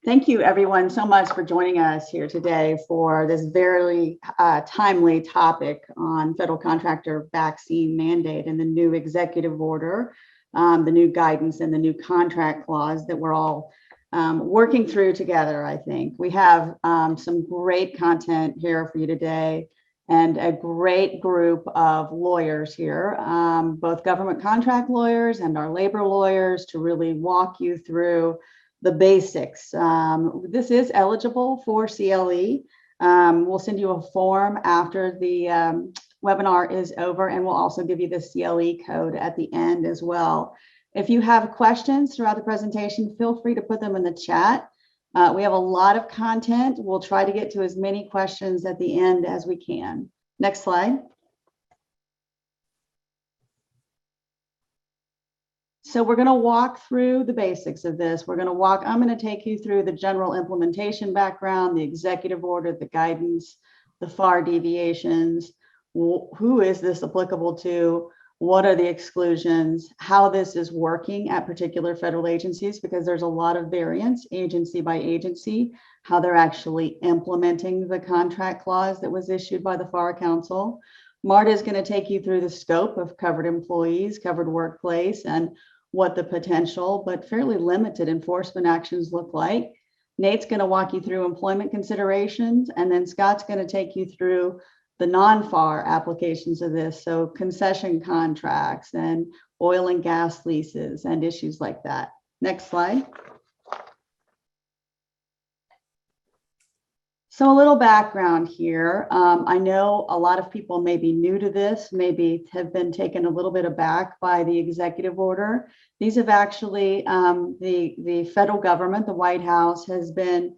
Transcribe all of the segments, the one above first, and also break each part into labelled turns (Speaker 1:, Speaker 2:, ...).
Speaker 1: Thank you everyone so much for joining us here today for this very timely topic on federal contractor vaccine mandate and the new executive order, the new guidance and the new contract clause that we're all working through together. I think we have some great content here for you today and a great group of lawyers here, both government contract lawyers and our labor lawyers, to really walk you through the basics. This is eligible for CLE. We'll send you a form after the webinar is over, and we'll also give you the CLE code at the end as well. If you have questions throughout the presentation, feel free to put them in the chat. We have a lot of content. We'll try to get to as many questions at the end as we can. Next slide. So we're going to walk through the basics of this. I'm going to take you through the general implementation background, the executive order, the guidance, the FAR deviations, who is this applicable to, what are the exclusions, how this is working at particular federal agencies, because there's a lot of variance agency by agency, how they're actually implementing the contract clause that was issued by the FAR Council. Marta is going to take you through the scope of covered employees, covered workplace, and what the potential but fairly limited enforcement actions look like. Nate's going to walk you through employment considerations, and then Scott's going to take you through the non-FAR applications of this, so concession contracts and oil and gas leases and issues like that. Next slide. So a little background here. I know a lot of people may be new to this, maybe have been taken a little bit aback by the executive order. These have actually, the federal government, the White House, has been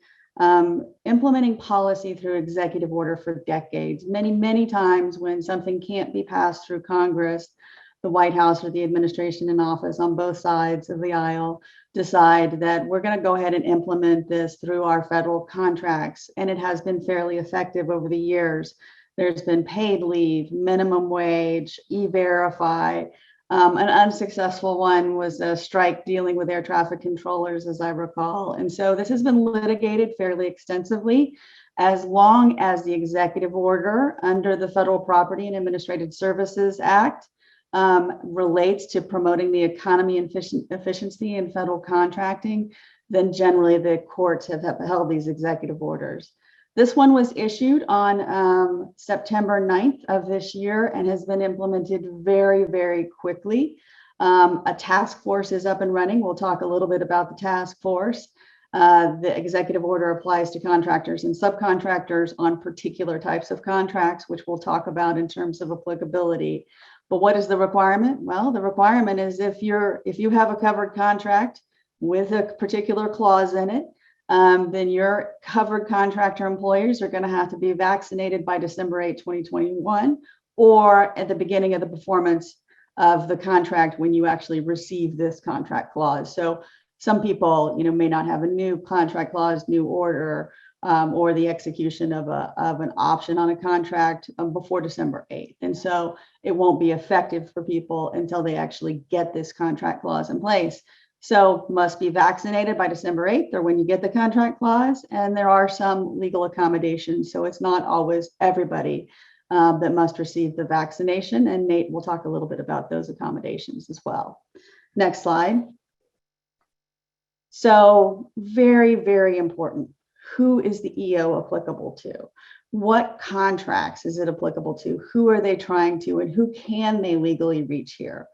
Speaker 1: implementing policy through executive order for decades. Many times when something can't be passed through Congress, the White House or the administration in office on both sides of the aisle decide that we're going to go ahead and implement this through our federal contracts. And it has been fairly effective over the years. There's been paid leave, minimum wage, e-verify. An unsuccessful one was a strike dealing with air traffic controllers, as I recall. And so this has been litigated fairly extensively, as long as the executive order under the Federal Property and Administrative Services Act relates to promoting the economy and efficiency in federal contracting, then generally the courts have upheld these executive orders. This one was issued on September 9th of this year and has been implemented very quickly. A task force is up and running. We'll talk a little bit about the task force. The executive order applies to contractors and subcontractors on particular types of contracts, which we'll talk about in terms of applicability. But what is the requirement? Well, the requirement is if you have a covered contract with a particular clause in it, then your covered contractor employers are going to have to be vaccinated by December 8, 2021, or at the beginning of the performance of the contract when you actually receive this contract clause. So some people, may not have a new contract clause, new order, or the execution of an option on a contract before December 8th. And so it won't be effective for people until they actually get this contract clause in place. So must be vaccinated by December 8th or when you get the contract clause. And there are some legal accommodations. So it's not always everybody that must receive the vaccination. And Nate will talk a little bit about those accommodations as well. Next slide. So very important. Who is the EO applicable to? What contracts is it applicable to? Who are they trying to, and who can they legally reach here?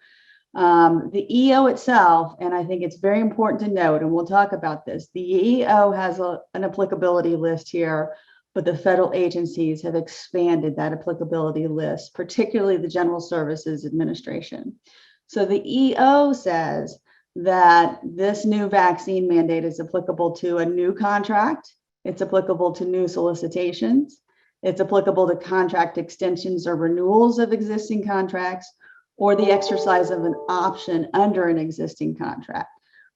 Speaker 1: The EO itself, and I think it's very important to note, and we'll talk about this, the EO has an applicability list here, but the federal agencies have expanded that applicability list, particularly the General Services Administration. So the EO says that this new vaccine mandate is applicable to a new contract. It's applicable to new solicitations. It's applicable to contract extensions or renewals of existing contracts, or the exercise of an option under an existing contract.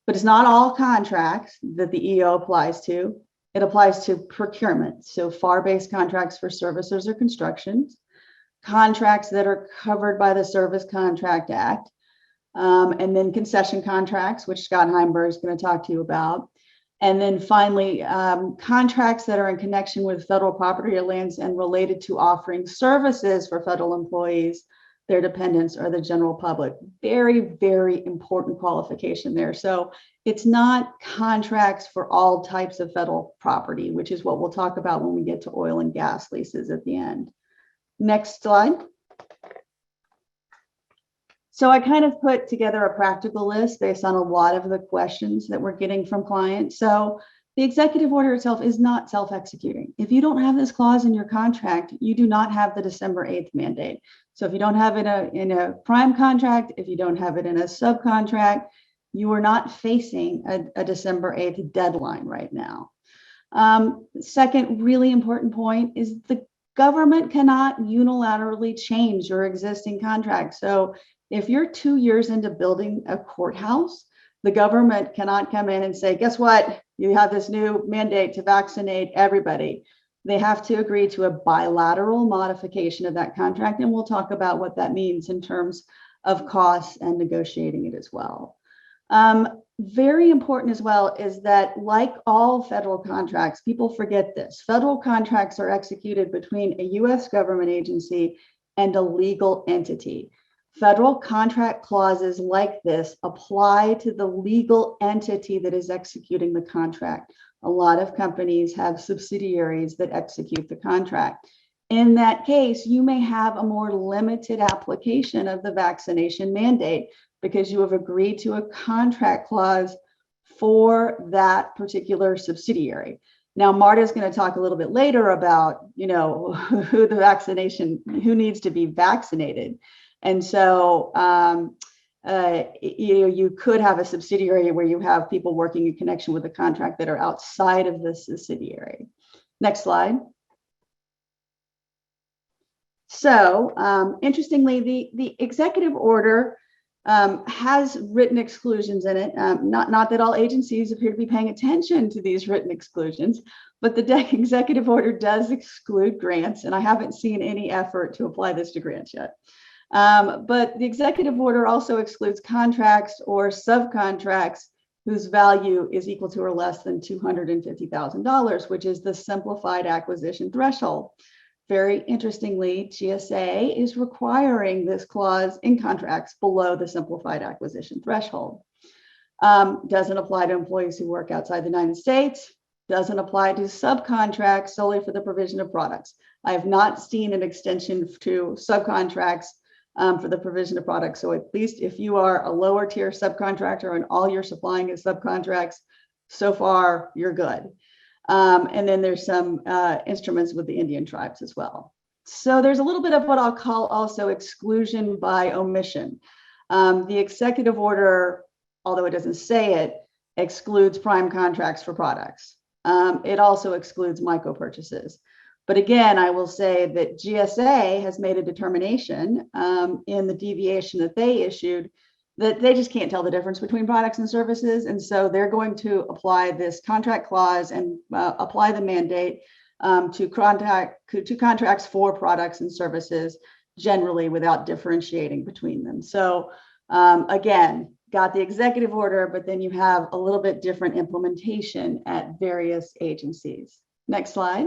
Speaker 1: But it's not all contracts that the EO applies to. It applies to procurement, so FAR-based contracts for services or constructions, contracts that are covered by the Service Contract Act, and then concession contracts, which Scott Heimberg is going to talk to you about. And then finally, contracts that are in connection with federal property or lands and related to offering services for federal employees, their dependents, or the general public. Very, very important qualification there. So it's not contracts for all types of federal property, which is what we'll talk about when we get to oil and gas leases at the end. Next slide. So I kind of put together a practical list based on a lot of the questions that we're getting from clients. So the executive order itself is not self-executing. If you don't have this clause in your contract, you do not have the December 8th mandate. So if you don't have it in a prime contract, if you don't have it in a subcontract, you are not facing a December 8th deadline right now. Second really important point is the government cannot unilaterally change your existing contract. So if you're 2 years into building a courthouse, the government cannot come in and say, guess what? You have this new mandate to vaccinate everybody. They have to agree to a bilateral modification of that contract. And we'll talk about what that means in terms of costs and negotiating it as well. Very important as well is that, like all federal contracts, people forget this. Federal contracts are executed between a US government agency and a legal entity. Federal contract clauses like this apply to the legal entity that is executing the contract. A lot of companies have subsidiaries that execute the contract. In that case, you may have a more limited application of the vaccination mandate because you have agreed to a contract clause for that particular subsidiary. Now, Marta is going to talk a little bit later about, who needs to be vaccinated. And so you could have a subsidiary where you have people working in connection with a contract that are outside of the subsidiary. Next slide. So interestingly, the executive order has written exclusions in it. Not that all agencies appear to be paying attention to these written exclusions, but the executive order does exclude grants, and I haven't seen any effort to apply this to grants yet. But the executive order also excludes contracts or subcontracts whose value is equal to or less than $250,000, which is the simplified acquisition threshold. Very interestingly, GSA is requiring this clause in contracts below the simplified acquisition threshold. Doesn't apply to employees who work outside the United States, doesn't apply to subcontracts solely for the provision of products. I have not seen an extension to subcontracts for the provision of products. So at least if you are a lower tier subcontractor and all you're supplying is subcontracts, so far you're good. And then there's some instruments with the Indian tribes as well. So there's a little bit of what I'll call also exclusion by omission. The executive order, although it doesn't say it, excludes prime contracts for products. It also excludes micro purchases. But again, I will say that GSA has made a determination in the deviation that they issued that they just can't tell the difference between products and services. And so they're going to apply this contract clause and apply the mandate to contracts for products and services generally without differentiating between them. So again, got the executive order, but then you have a little bit different implementation at various agencies. Next slide.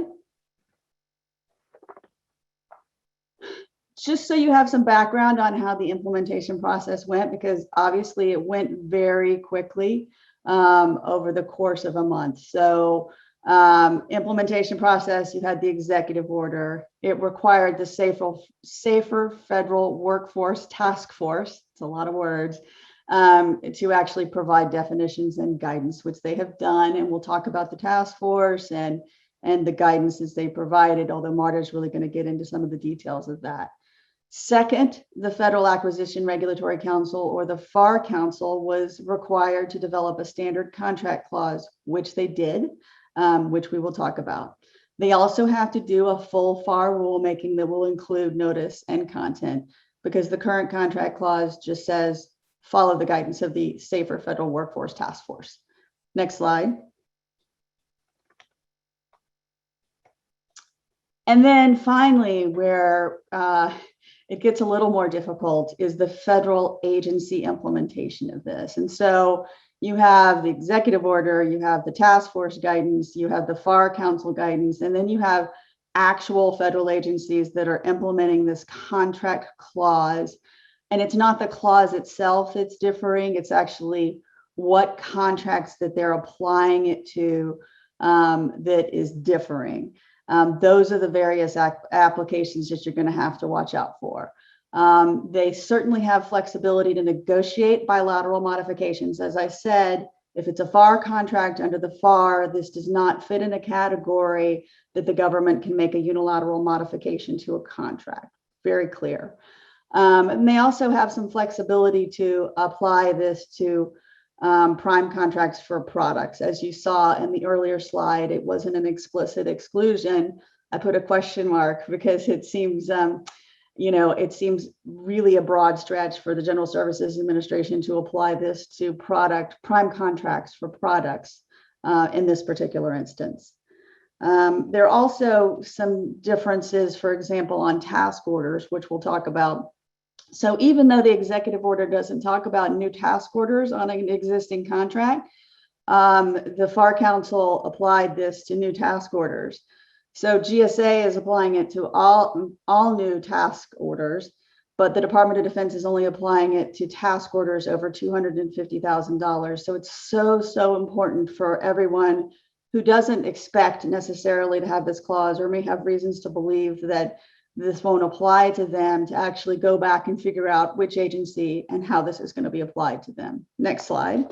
Speaker 1: Just so you have some background on how the implementation process went, because obviously it went very quickly over the course of a month. So implementation process, you had the executive order. It required the Safer Federal Workforce Task Force, it's a lot of words, to actually provide definitions and guidance, which they have done. And we'll talk about the task force and the guidances they provided, although Marta is really going to get into some of the details of that. Second, the Federal Acquisition Regulatory Council, or the FAR Council, was required to develop a standard contract clause, which they did, which we will talk about. They also have to do a full FAR rulemaking that will include notice and content, because the current contract clause just says, follow the guidance of the Safer Federal Workforce Task Force. Next slide. And then finally, where it gets a little more difficult is the federal agency implementation of this. And so you have the executive order, you have the task force guidance, you have the FAR Council guidance, and then you have actual federal agencies that are implementing this contract clause. And it's not the clause itself that's differing, it's actually what contracts that they're applying it to that is differing. Those are the various applications that you're going to have to watch out for. They certainly have flexibility to negotiate bilateral modifications. As I said, if it's a FAR contract under the FAR, this does not fit in a category that the government can make a unilateral modification to a contract. Very clear. And they also have some flexibility to apply this to prime contracts for products. As you saw in the earlier slide, it wasn't an explicit exclusion. I put a question mark because it seems, it seems really a broad stretch for the General Services Administration to apply this to prime contracts for products in this particular instance. There are also some differences, for example, on task orders, which we'll talk about. So even though the executive order doesn't talk about new task orders on an existing contract, the FAR Council applied this to new task orders. So GSA is applying it to all new task orders, but the Department of Defense is only applying it to task orders over $250,000. So it's so important for everyone who doesn't expect necessarily to have this clause or may have reasons to believe that this won't apply to them to actually go back and figure out which agency and how this is going to be applied to them. Next slide.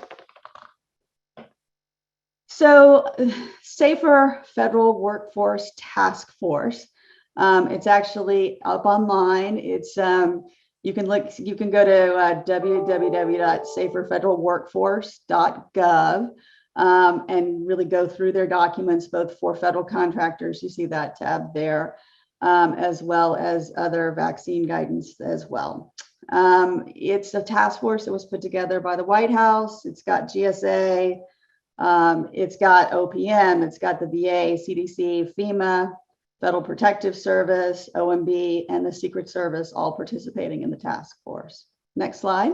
Speaker 1: So Safer Federal Workforce Task Force. It's actually up online. It's you can go to www.saferfederalworkforce.gov and really go through their documents, both for federal contractors. You see that tab there. As well as other vaccine guidance as well. It's a task force that was put together by the White House. It's got GSA, it's got OPM, it's got the VA, CDC, FEMA, Federal Protective Service, OMB, and the Secret Service all participating in the task force. Next slide.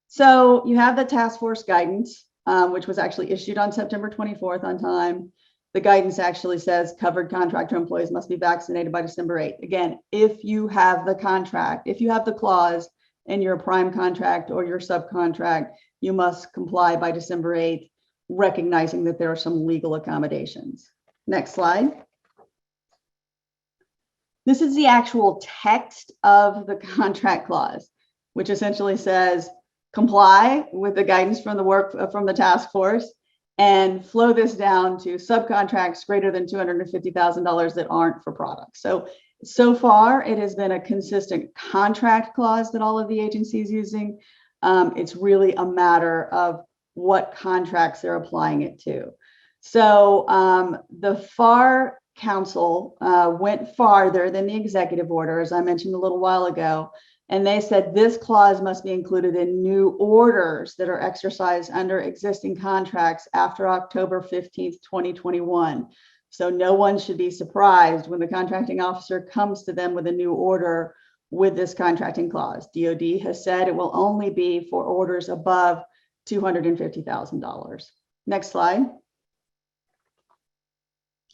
Speaker 1: So you have the task force guidance, which was actually issued on September 24th on time. The guidance actually says covered contractor employees must be vaccinated by December 8th. Again, if you have the contract, if you have the clause in your prime contract or your subcontract, you must comply by December 8th, recognizing that there are some legal accommodations. Next slide. This is the actual text of the contract clause, which essentially says comply with the guidance from the task force and flow this down to subcontracts greater than $250,000 that aren't for products. So far, it has been a consistent contract clause that all of the agencies using. It's really a matter of what contracts they're applying it to. So the FAR Council went farther than the executive order, as I mentioned a little while ago. And they said this clause must be included in new orders that are exercised under existing contracts after October 15th, 2021. So no one should be surprised when the contracting officer comes to them with a new order with this contracting clause. DoD has said it will only be for orders above $250,000. Next slide.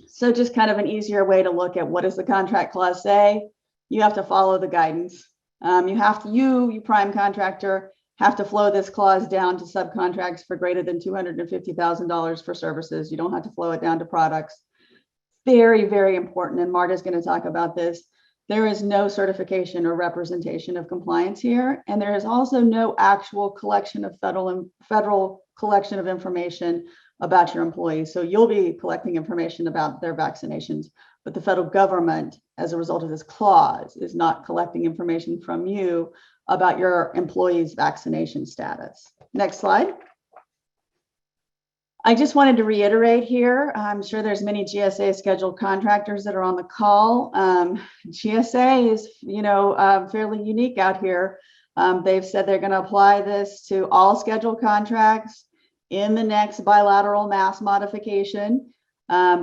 Speaker 1: So just kind of an easier way to look at what does the contract clause say? You have to follow the guidance. You prime contractor, have to flow this clause down to subcontracts for greater than $250,000 for services. You don't have to flow it down to products. Very, very important. And Marta's going to talk about this. There is no certification or representation of compliance here. And there is also no actual collection of federal collection of information about your employees. So you'll be collecting information about their vaccinations, but the federal government, as a result of this clause, is not collecting information from you about your employees' vaccination status. Next slide. I just wanted to reiterate here, I'm sure there's many GSA scheduled contractors that are on the call. GSA is, fairly unique out here. They've said they're going to apply this to all scheduled contracts in the next bilateral mass modification.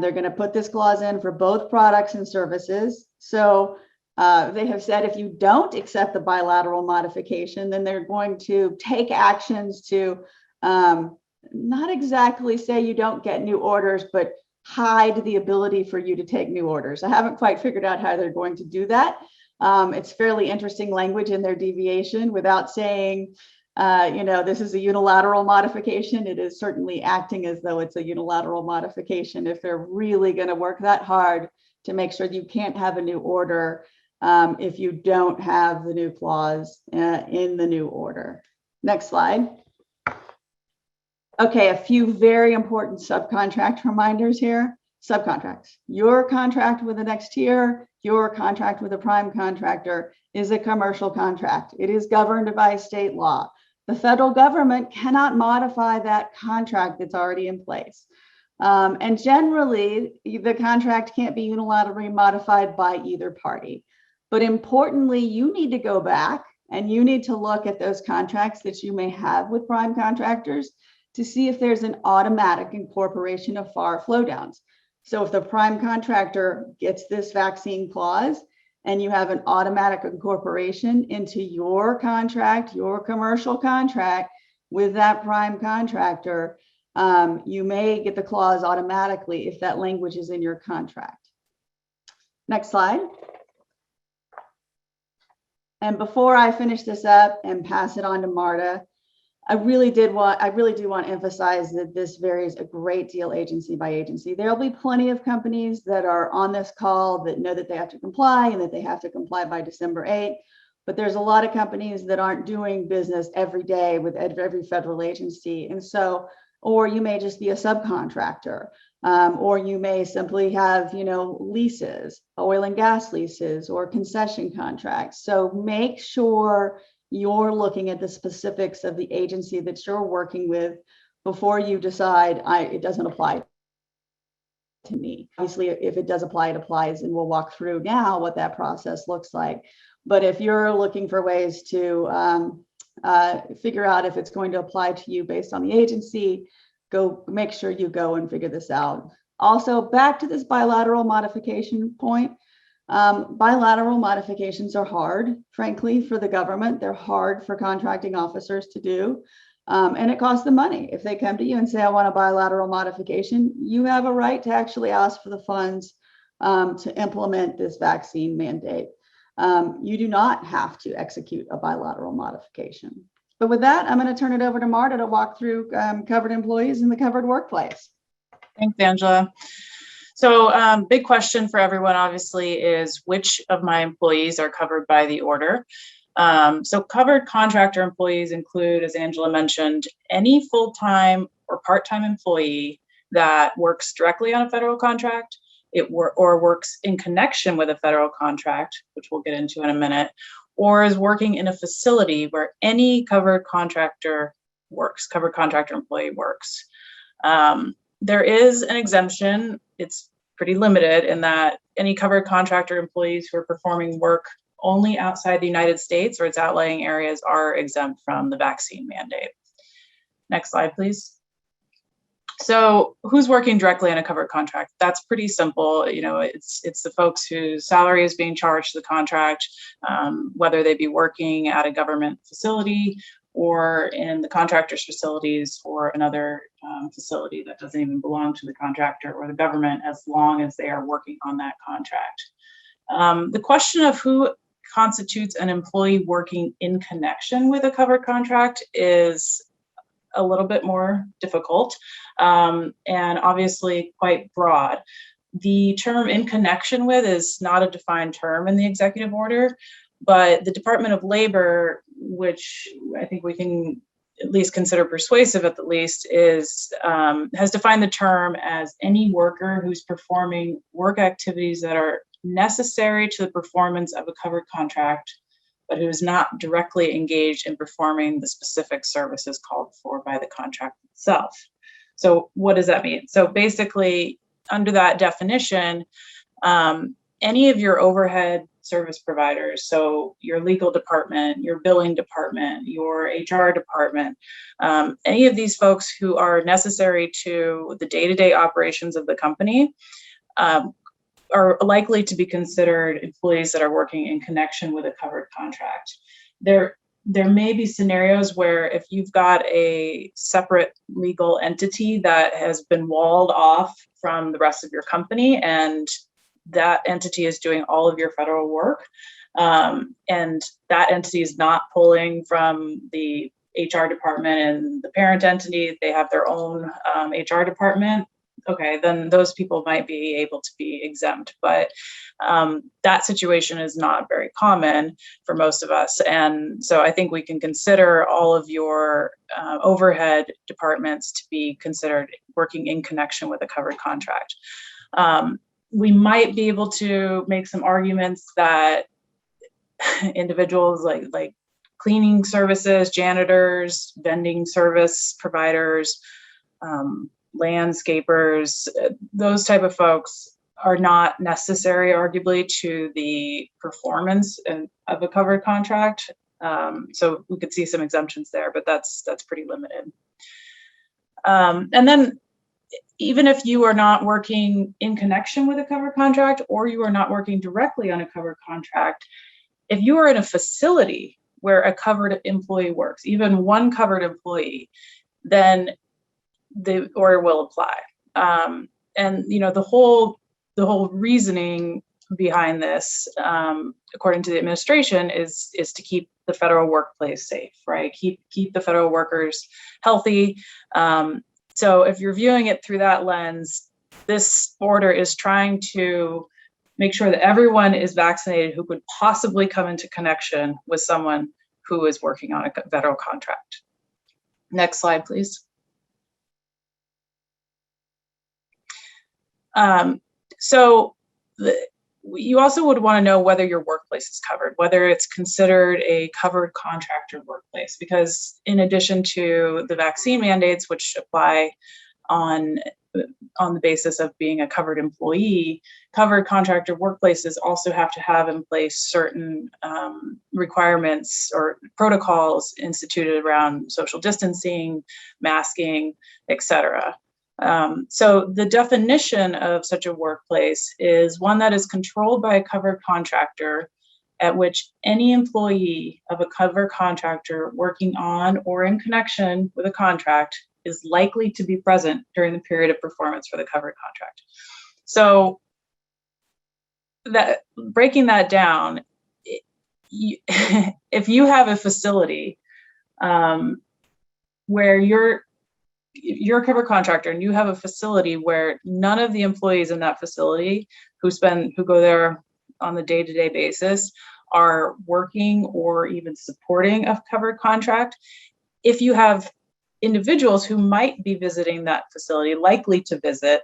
Speaker 1: They're going to put this clause in for both products and services. So they have said if you don't accept the bilateral modification, then they're going to take actions to not exactly say you don't get new orders, but hide the ability for you to take new orders. I haven't quite figured out how they're going to do that. It's fairly interesting language in their deviation without saying, this is a unilateral modification. It is certainly acting as though it's a unilateral modification if they're really going to work that hard to make sure you can't have a new order if you don't have the new clause in the new order. Next slide. Okay, a few very important subcontract reminders here. Subcontracts. Your contract with the next tier, your contract with a prime contractor is a commercial contract. It is governed by state law. The federal government cannot modify that contract that's already in place. And generally, the contract can't be unilaterally modified by either party. But importantly, you need to go back and you need to look at those contracts that you may have with prime contractors to see if there's an automatic incorporation of FAR flow downs. So if the prime contractor gets this vaccine clause and you have an automatic incorporation into your contract, your commercial contract with that prime contractor, you may get the clause automatically if that language is in your contract. Next slide. And before I finish this up and pass it on to Marta, I really do want to emphasize that this varies a great deal agency by agency. There'll be plenty of companies that are on this call that know that they have to comply and that they have to comply by December 8th. But there's a lot of companies that aren't doing business every day with every federal agency. And so, or you may just be a subcontractor, or you may simply have, leases, oil and gas leases, or concession contracts. So make sure you're looking at the specifics of the agency that you're working with before you decide it doesn't apply to me. Obviously, if it does apply, it applies, and we'll walk through now what that process looks like. But if you're looking for ways to figure out if it's going to apply to you based on the agency, go make sure you go and figure this out. Also, back to this bilateral modification point. Bilateral modifications are hard, frankly, for the government. They're hard for contracting officers to do, and it costs them money. If they come to you and say, I want a bilateral modification, you have a right to actually ask for the funds to implement this vaccine mandate. You do not have to execute a bilateral modification. But with that, I'm going to turn it over to Marta to walk through covered employees in the covered workplace.
Speaker 2: Thanks, Angela. So big question for everyone, obviously, is which of my employees are covered by the order? So covered contractor employees include, as Angela mentioned, any full-time or part-time employee that works directly on a federal contract, or works in connection with a federal contract, which we'll get into in a minute, or is working in a facility where any covered contractor employee works. There is an exemption. It's pretty limited in that any covered contractor employees who are performing work only outside the United States or its outlying areas are exempt from the vaccine mandate. Next slide, please. So who's working directly on a covered contract? That's pretty simple. It's the folks whose salary is being charged to the contract, whether they be working at a government facility or in the contractor's facilities or another facility that doesn't even belong to the contractor or the government, as long as they are working on that contract. The question of who constitutes an employee working in connection with a covered contract is a little bit more difficult and obviously quite broad. The term in connection with is not a defined term in the executive order, but the Department of Labor, which I think we can at least consider persuasive at the least, has defined the term as any worker who's performing work activities that are necessary to the performance of a covered contract, but who is not directly engaged in performing the specific services called for by the contract itself. So what does that mean? So basically, under that definition, any of your overhead service providers. So your legal department, your billing department, your HR department, any of these folks who are necessary to the day-to-day operations of the company are likely to be considered employees that are working in connection with a covered contract. There may be scenarios where if you've got a separate legal entity that has been walled off from the rest of your company, and that entity is doing all of your federal work, and that entity is not pulling from the HR department and the parent entity, they have their own HR department, okay, then those people might be able to be exempt. But that situation is not very common for most of us. And so I think we can consider all of your overhead departments to be considered working in connection with a covered contract. We might be able to make some arguments that individuals like cleaning services, janitors, vending service providers, landscapers, those type of folks are not necessary, arguably, to the performance of a covered contract. So we could see some exemptions there, but that's pretty limited. And then even if you are not working in connection with a covered contract, or you are not working directly on a covered contract, if you are in a facility where a covered employee works, even one covered employee, then the order will apply. And the whole reasoning behind this, according to the administration, is to keep the federal workplace safe, right? Keep the federal workers healthy. So if you're viewing it through that lens, this order is trying to make sure that everyone is vaccinated who could possibly come into connection with someone who is working on a federal contract. Next slide, please. You also would want to know whether your workplace is covered, whether it's considered a covered contractor workplace, because in addition to the vaccine mandates, which apply on the basis of being a covered employee, covered contractor workplaces also have to have in place certain requirements or protocols instituted around social distancing, masking, etc. So the definition of such a workplace is one that is controlled by a covered contractor, at which any employee of a covered contractor working on or in connection with a contract is likely to be present during the period of performance for the covered contract. So that, breaking that down, if you have a facility where you're a covered contractor and you have a facility where none of the employees in that facility who go there on the day-to-day basis are working or even supporting a covered contract, if you have individuals who might be visiting that facility, likely to visit,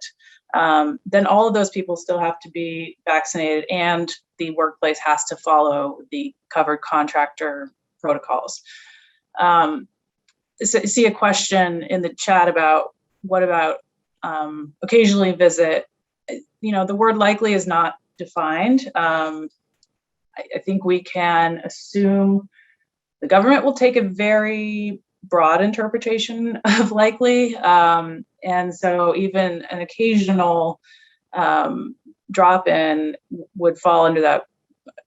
Speaker 2: then all of those people still have to be vaccinated, and the workplace has to follow the covered contractor protocols. See a question in the chat about what about occasionally visit. The word likely is not defined. I think we can assume the government will take a very broad interpretation of likely. And so even an occasional drop-in would fall under that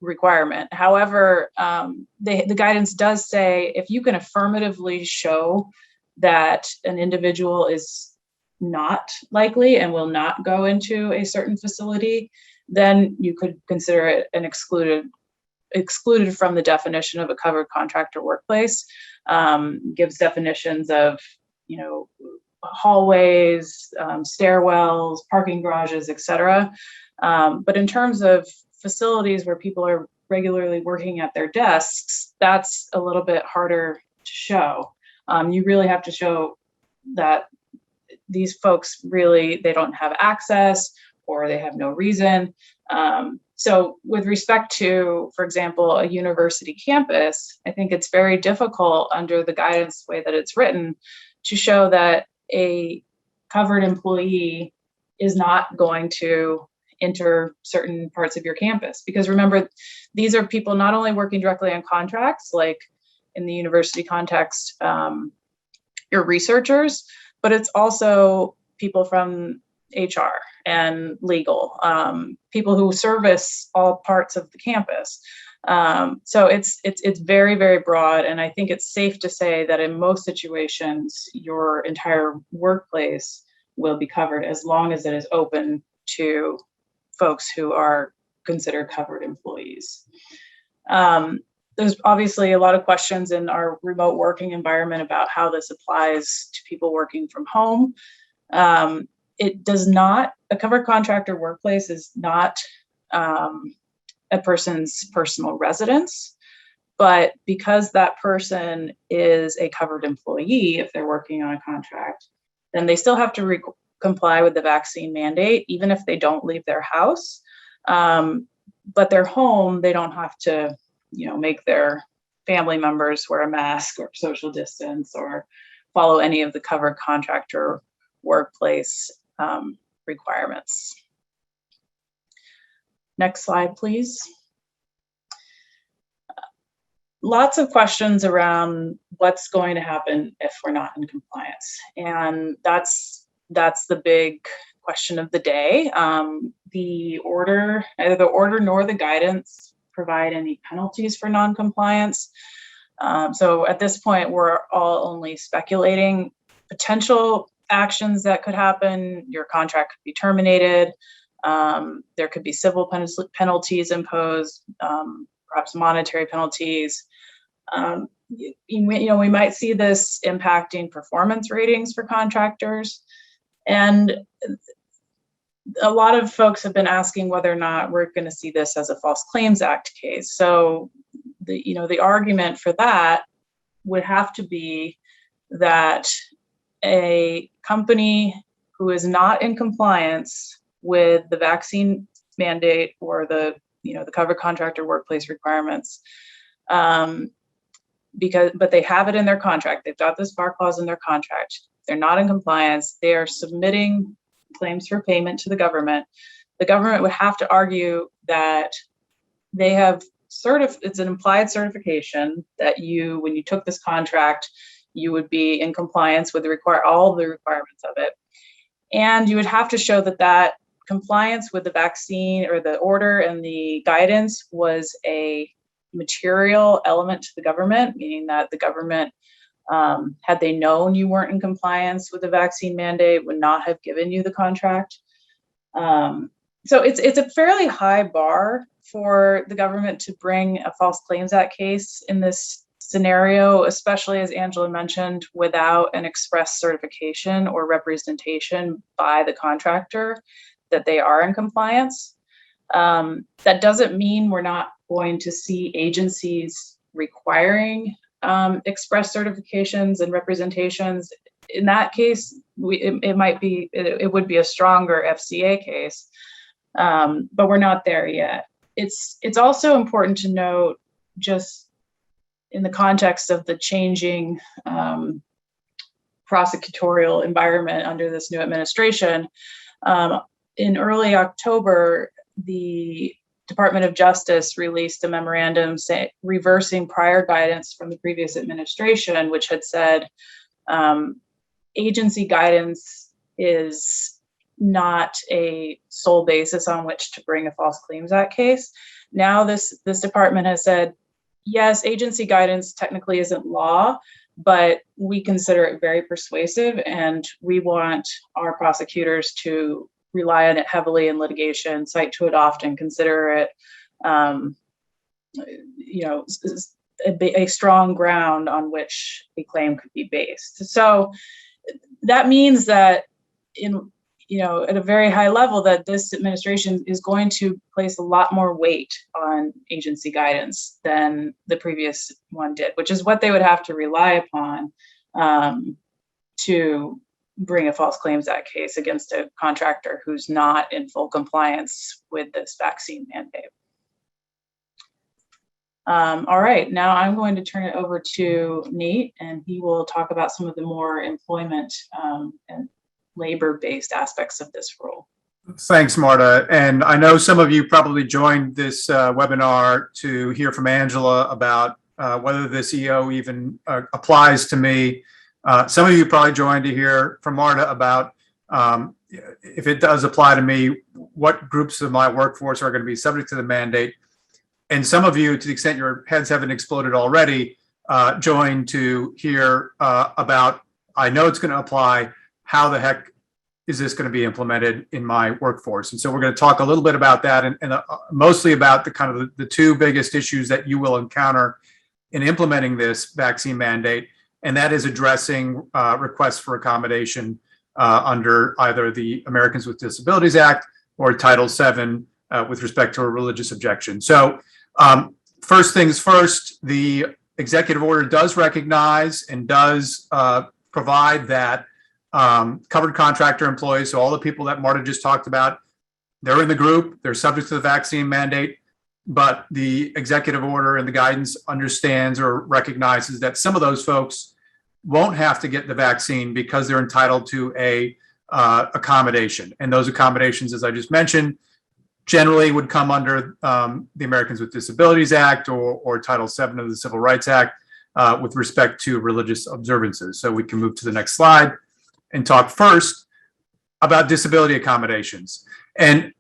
Speaker 2: requirement. However, the guidance does say if you can affirmatively show that an individual is not likely and will not go into a certain facility, then you could consider it an excluded from the definition of a covered contractor workplace. Gives definitions of, hallways, stairwells, parking garages, etc. But in terms of facilities where people are regularly working at their desks, that's a little bit harder to show. You really have to show that these folks they don't have access or they have no reason. So with respect to, for example, a university campus, I think it's very difficult under the guidance way that it's written to show that a covered employee is not going to enter certain parts of your campus. Because remember, these are people not only working directly on contracts, like in the university context, your researchers, but it's also people from HR and legal, people who service all parts of the campus. So it's very, very broad, and I think it's safe to say that in most situations, your entire workplace will be covered as long as it is open to folks who are considered covered employees. There's obviously a lot of questions in our remote working environment about how this applies to people working from home. It does not, a covered contractor workplace is not a person's personal residence, but because that person is a covered employee, if they're working on a contract, then they still have to comply with the vaccine mandate, even if they don't leave their house. But their home, they don't have to, make their family members wear a mask or social distance or follow any of the covered contractor workplace requirements. Next slide, please. Lots of questions around what's going to happen if we're not in compliance. And that's the big question of the day. The order, neither the order nor the guidance provide any penalties for non-compliance. So at this point, we're all only speculating potential actions that could happen. Your contract could be terminated. There could be civil penalties imposed, perhaps monetary penalties. We might see this impacting performance ratings for contractors. And a lot of folks have been asking whether or not we're going to see this as a False Claims Act case. So the argument for that would have to be that a company who is not in compliance with the vaccine mandate or the covered contractor workplace requirements, but they have it in their contract. They've got this bar clause in their contract. They're not in compliance. They are submitting claims for payment to the government. The government would have to argue that they have it's an implied certification that when you took this contract, you would be in compliance with all the requirements of it. And you would have to show that compliance with the vaccine or the order and the guidance was a material element to the government, meaning that the government, had they known you weren't in compliance with the vaccine mandate, would not have given you the contract. So it's a fairly high bar for the government to bring a False Claims Act case in this scenario, especially, as Angela mentioned, without an express certification or representation by the contractor that they are in compliance. That doesn't mean we're not going to see agencies requiring express certifications and representations. In that case, it would be a stronger FCA case, but we're not there yet. It's also important to note, just in the context of the changing prosecutorial environment under this new administration, in early October, the Department of Justice released a memorandum reversing prior guidance from the previous administration, which had said agency guidance is not a sole basis on which to bring a False Claims Act case. Now this department has said, yes, agency guidance technically isn't law, but we consider it very persuasive, and we want our prosecutors to rely on it heavily in litigation, cite to it often, consider it, a strong ground on which a claim could be based. So that means that at a very high level, that this administration is going to place a lot more weight on agency guidance than the previous one did, which is what they would have to rely upon to bring a False Claims Act case against a contractor who's not in full compliance with this vaccine mandate. All right, now I'm going to turn it over to Nate, and he will talk about some of the more employment and labor-based aspects of this rule.
Speaker 3: Thanks, Marta. And I know some of you probably joined this webinar to hear from Angela about whether this EO even applies to me. Some of you probably joined to hear from Marta about if it does apply to me, what groups of my workforce are going to be subject to the mandate. And some of you, to the extent your heads haven't exploded already, joined to hear about, I know it's going to apply, how the heck is this going to be implemented in my workforce? And so we're going to talk a little bit about that and mostly about the kind of the two biggest issues that you will encounter in implementing this vaccine mandate. And that is addressing requests for accommodation under either the Americans with Disabilities Act or Title VII with respect to a religious objection. So first things first, the executive order does recognize and does provide that covered contractor employees, so all the people that Marta just talked about, they're in the group, they're subject to the vaccine mandate, but the executive order and the guidance understands or recognizes that some of those folks won't have to get the vaccine because they're entitled to a accommodation. And those accommodations, as I just mentioned, generally would come under the Americans with Disabilities Act or Title VII of the Civil Rights Act with respect to religious observances. So we can move to the next slide and talk first about disability accommodations. And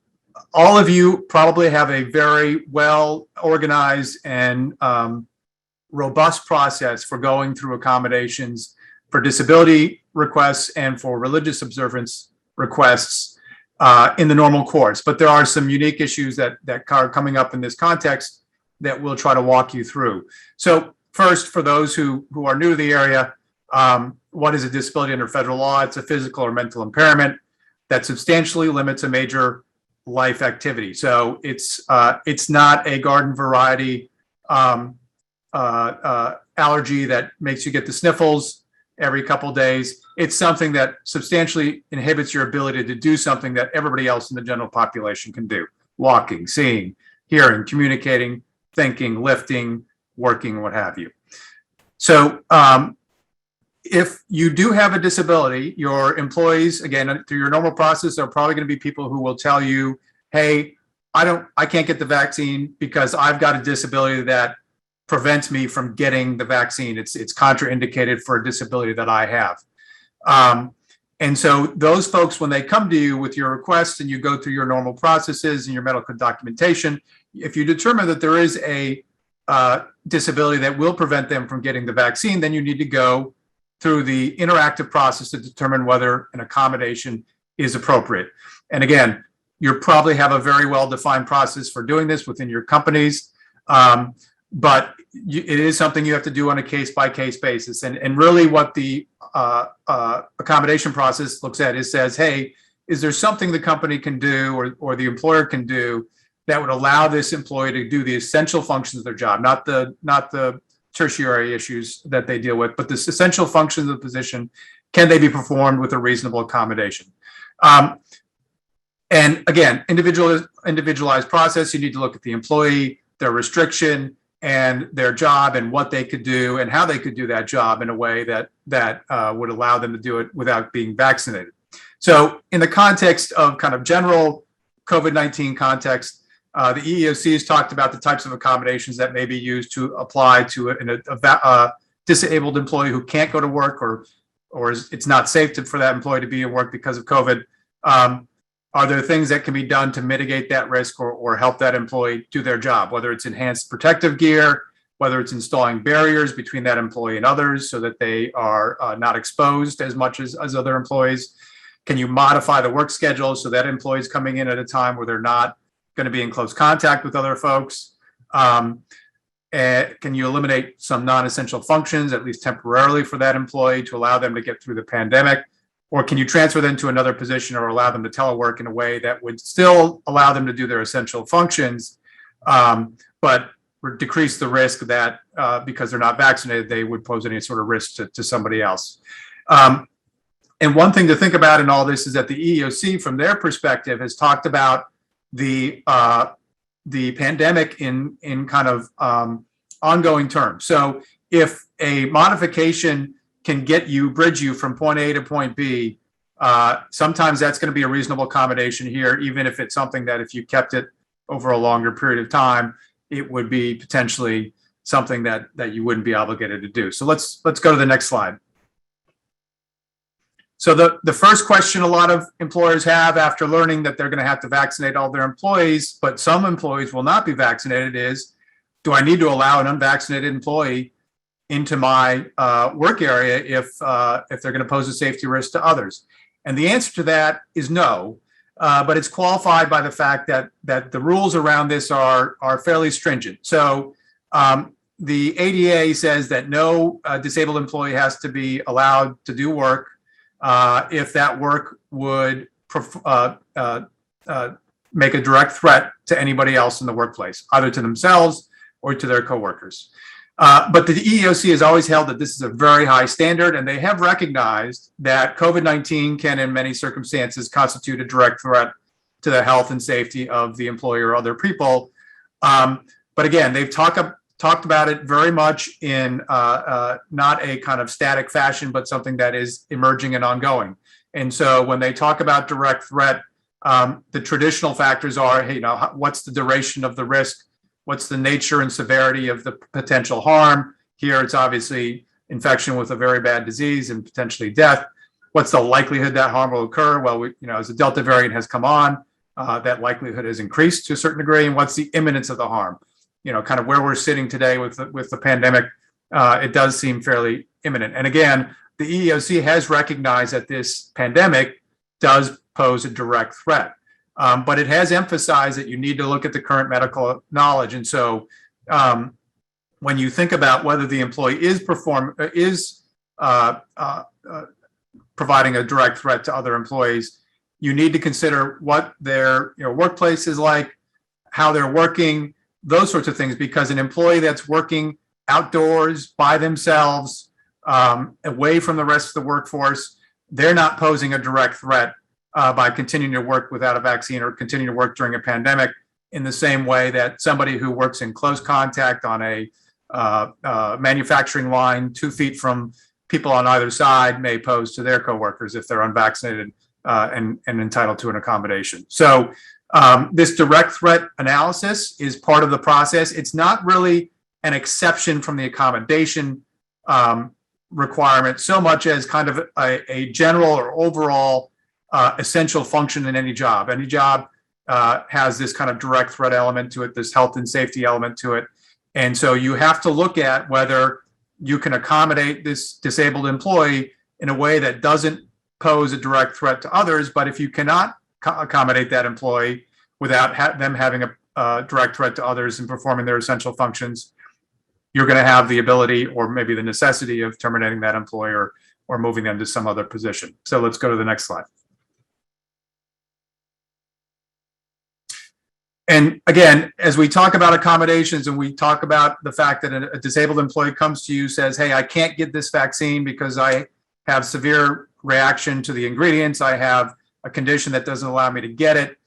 Speaker 3: all of you probably have a very well organized and robust process for going through accommodations for disability requests and for religious observance requests in the normal course. But there are some unique issues that are coming up in this context that we'll try to walk you through. So first, for those who are new to the area, what is a disability under federal law? It's a physical or mental impairment that substantially limits a major life activity. So it's not a garden variety allergy that makes you get the sniffles every couple days. It's something that substantially inhibits your ability to do something that everybody else in the general population can do: walking, seeing, hearing, communicating, thinking, lifting, working, what have you. So if you do have a disability, your employees, again, through your normal process, are probably going to be people who will tell you, hey, I can't get the vaccine because I've got a disability that prevents me from getting the vaccine. It's contraindicated for a disability that I have. And so those folks, when they come to you with your request and you go through your normal processes and your medical documentation, if you determine that there is a disability that will prevent them from getting the vaccine, then you need to go through the interactive process to determine whether an accommodation is appropriate. And again, you probably have a very well-defined process for doing this within your companies, but it is something you have to do on a case-by-case basis. And really what the accommodation process looks at is says, hey, is there something the company can do or the employer can do that would allow this employee to do the essential functions of their job, not the tertiary issues that they deal with, but the essential functions of the position, can they be performed with a reasonable accommodation? And again, individualized process, you need to look at the employee, their restriction, and their job and what they could do and how they could do that job in a way that would allow them to do it without being vaccinated. So in the context of kind of general COVID-19 context, the EEOC has talked about the types of accommodations that may be used to apply to a disabled employee who can't go to work or it's not safe for that employee to be at work because of COVID. Are there things that can be done to mitigate that risk or help that employee do their job, whether it's enhanced protective gear, whether it's installing barriers between that employee and others so that they are not exposed as much as other employees? Can you modify the work schedule so that employees coming in at a time where they're not going to be in close contact with other folks? Can you eliminate some non-essential functions, at least temporarily, for that employee to allow them to get through the pandemic? Or can you transfer them to another position or allow them to telework in a way that would still allow them to do their essential functions, but decrease the risk that because they're not vaccinated, they would pose any sort of risk to somebody else? And one thing to think about in all this is that the EEOC, from their perspective, has talked about the pandemic in kind of ongoing terms. So if a modification can bridge you from point A to point B Sometimes that's going to be a reasonable accommodation here, even if it's something that if you kept it over a longer period of time, it would be potentially something that you wouldn't be obligated to do. So let's go to the next slide. So the first question a lot of employers have after learning that they're going to have to vaccinate all their employees, but some employees will not be vaccinated, is, do I need to allow an unvaccinated employee into my work area if they're going to pose a safety risk to others? And the answer to that is no, but it's qualified by the fact that the rules around this are fairly stringent. So the ADA says that no disabled employee has to be allowed to do work if that work would make a direct threat to anybody else in the workplace, either to themselves or to their coworkers. But the EEOC has always held that this is a very high standard, and they have recognized that COVID-19 can, in many circumstances, constitute a direct threat to the health and safety of the employer or other people. But again, they've talked about it very much in not a kind of static fashion, but something that is emerging and ongoing. And so when they talk about direct threat, the traditional factors are, hey, what's the duration of the risk? What's the nature and severity of the potential harm? Here, it's obviously infection with a very bad disease and potentially death. What's the likelihood that harm will occur? Well, as the Delta variant has come on, that likelihood has increased to a certain degree. And what's the imminence of the harm? Kind of where we're sitting today with the pandemic, it does seem fairly imminent. And again, the EEOC has recognized that this pandemic does pose a direct threat. But it has emphasized that you need to look at the current medical knowledge. And so when you think about whether the employee is providing a direct threat to other employees, you need to consider what their workplace is like, how they're working, those sorts of things, because an employee that's working outdoors by themselves, away from the rest of the workforce, they're not posing a direct threat by continuing to work without a vaccine or continuing to work during a pandemic in the same way that somebody who works in close contact on a manufacturing line 2 feet from people on either side may pose to their coworkers if they're unvaccinated and entitled to an accommodation. So this direct threat analysis is part of the process. It's not really an exception from the accommodation requirement so much as kind of a general or overall essential function in any job. Any job has this kind of direct threat element to it, this health and safety element to it. And so you have to look at whether you can accommodate this disabled employee in a way that doesn't pose a direct threat to others. But if you cannot accommodate that employee without them having a direct threat to others and performing their essential functions, you're going to have the ability or maybe the necessity of terminating that employer or moving them to some other position. So let's go to the next slide. And again, as we talk about accommodations and we talk about the fact that a disabled employee comes to you, says, hey, I can't get this vaccine because I have severe reaction to the ingredients. I have a condition that doesn't allow me to get it.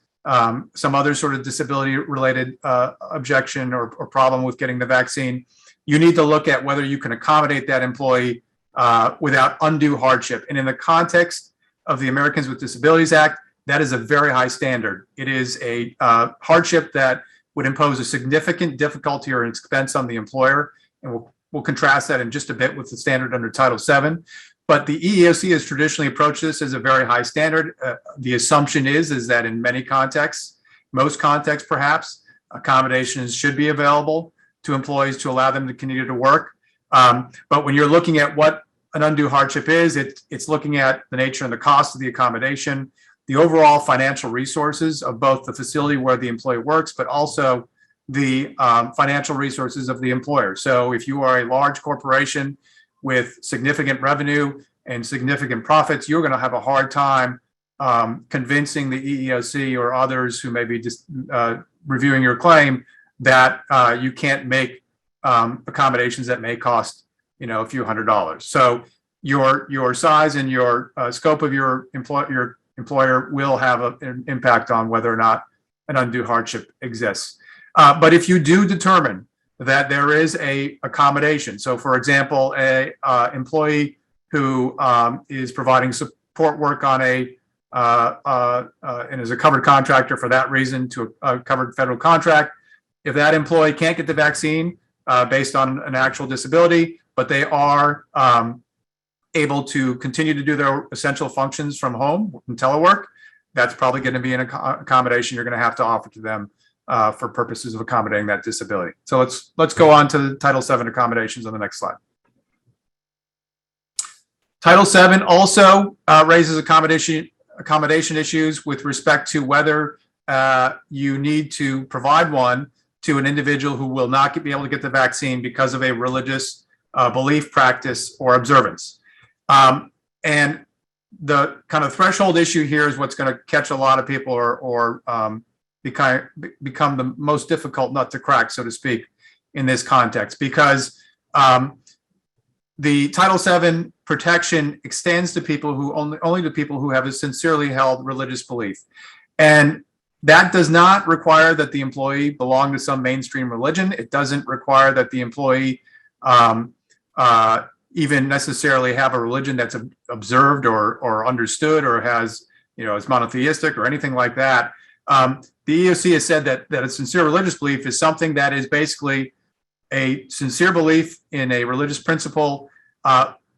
Speaker 3: Some other sort of disability related objection or problem with getting the vaccine. You need to look at whether you can accommodate that employee without undue hardship. And in the context of the Americans with Disabilities Act, that is a very high standard. It is a hardship that would impose a significant difficulty or expense on the employer. And we'll contrast that in just a bit with the standard under Title VII. But the EEOC has traditionally approached this as a very high standard. The assumption is that in many contexts, most contexts perhaps, accommodations should be available to employees to allow them to continue to work. But when you're looking at what an undue hardship is, it's looking at the nature and the cost of the accommodation, the overall financial resources of both the facility where the employee works, but also the financial resources of the employer. So if you are a large corporation with significant revenue and significant profits, you're going to have a hard time convincing the EEOC or others who may be just reviewing your claim that you can't make accommodations that may cost a few $100s. So your size and your scope of your employer will have an impact on whether or not an undue hardship exists. But if you do determine that there is a accommodation, so for example, a employee who is providing support work on and is a covered contractor for that reason to a covered federal contract. If that employee can't get the vaccine based on an actual disability, but they are able to continue to do their essential functions from home and telework, that's probably going to be an accommodation you're going to have to offer to them for purposes of accommodating that disability. So let's go on to Title VII accommodations on the next slide. Title VII also raises accommodation issues with respect to whether you need to provide one to an individual who will not be able to get the vaccine because of a religious belief, practice, or observance. And the kind of threshold issue here is what's going to catch a lot of people or become the most difficult nut to crack, so to speak, in this context, because the Title VII protection extends to people who only to people who have a sincerely held religious belief. And that does not require that the employee belong to some mainstream religion. It doesn't require that the employee even necessarily have a religion that's observed or understood or has, is monotheistic or anything like that. The EEOC has said that a sincere religious belief is something that is basically a sincere belief in a religious principle,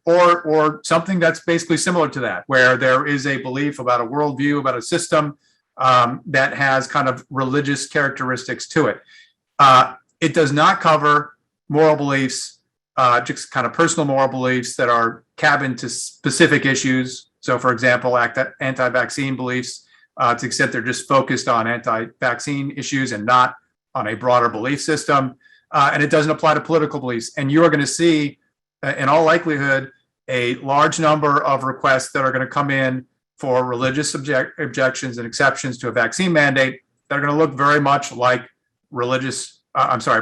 Speaker 3: or something that's basically similar to that, where there is a belief about a worldview, about a system that has kind of religious characteristics to it. It does not cover moral beliefs, just kind of personal moral beliefs that are cabined to specific issues. So, for example, anti-vaccine beliefs, to the extent they're just focused on anti-vaccine issues and not on a broader belief system. And it doesn't apply to political beliefs. And you are going to see, in all likelihood, a large number of requests that are going to come in for religious objections and exceptions to a vaccine mandate that are going to look very much like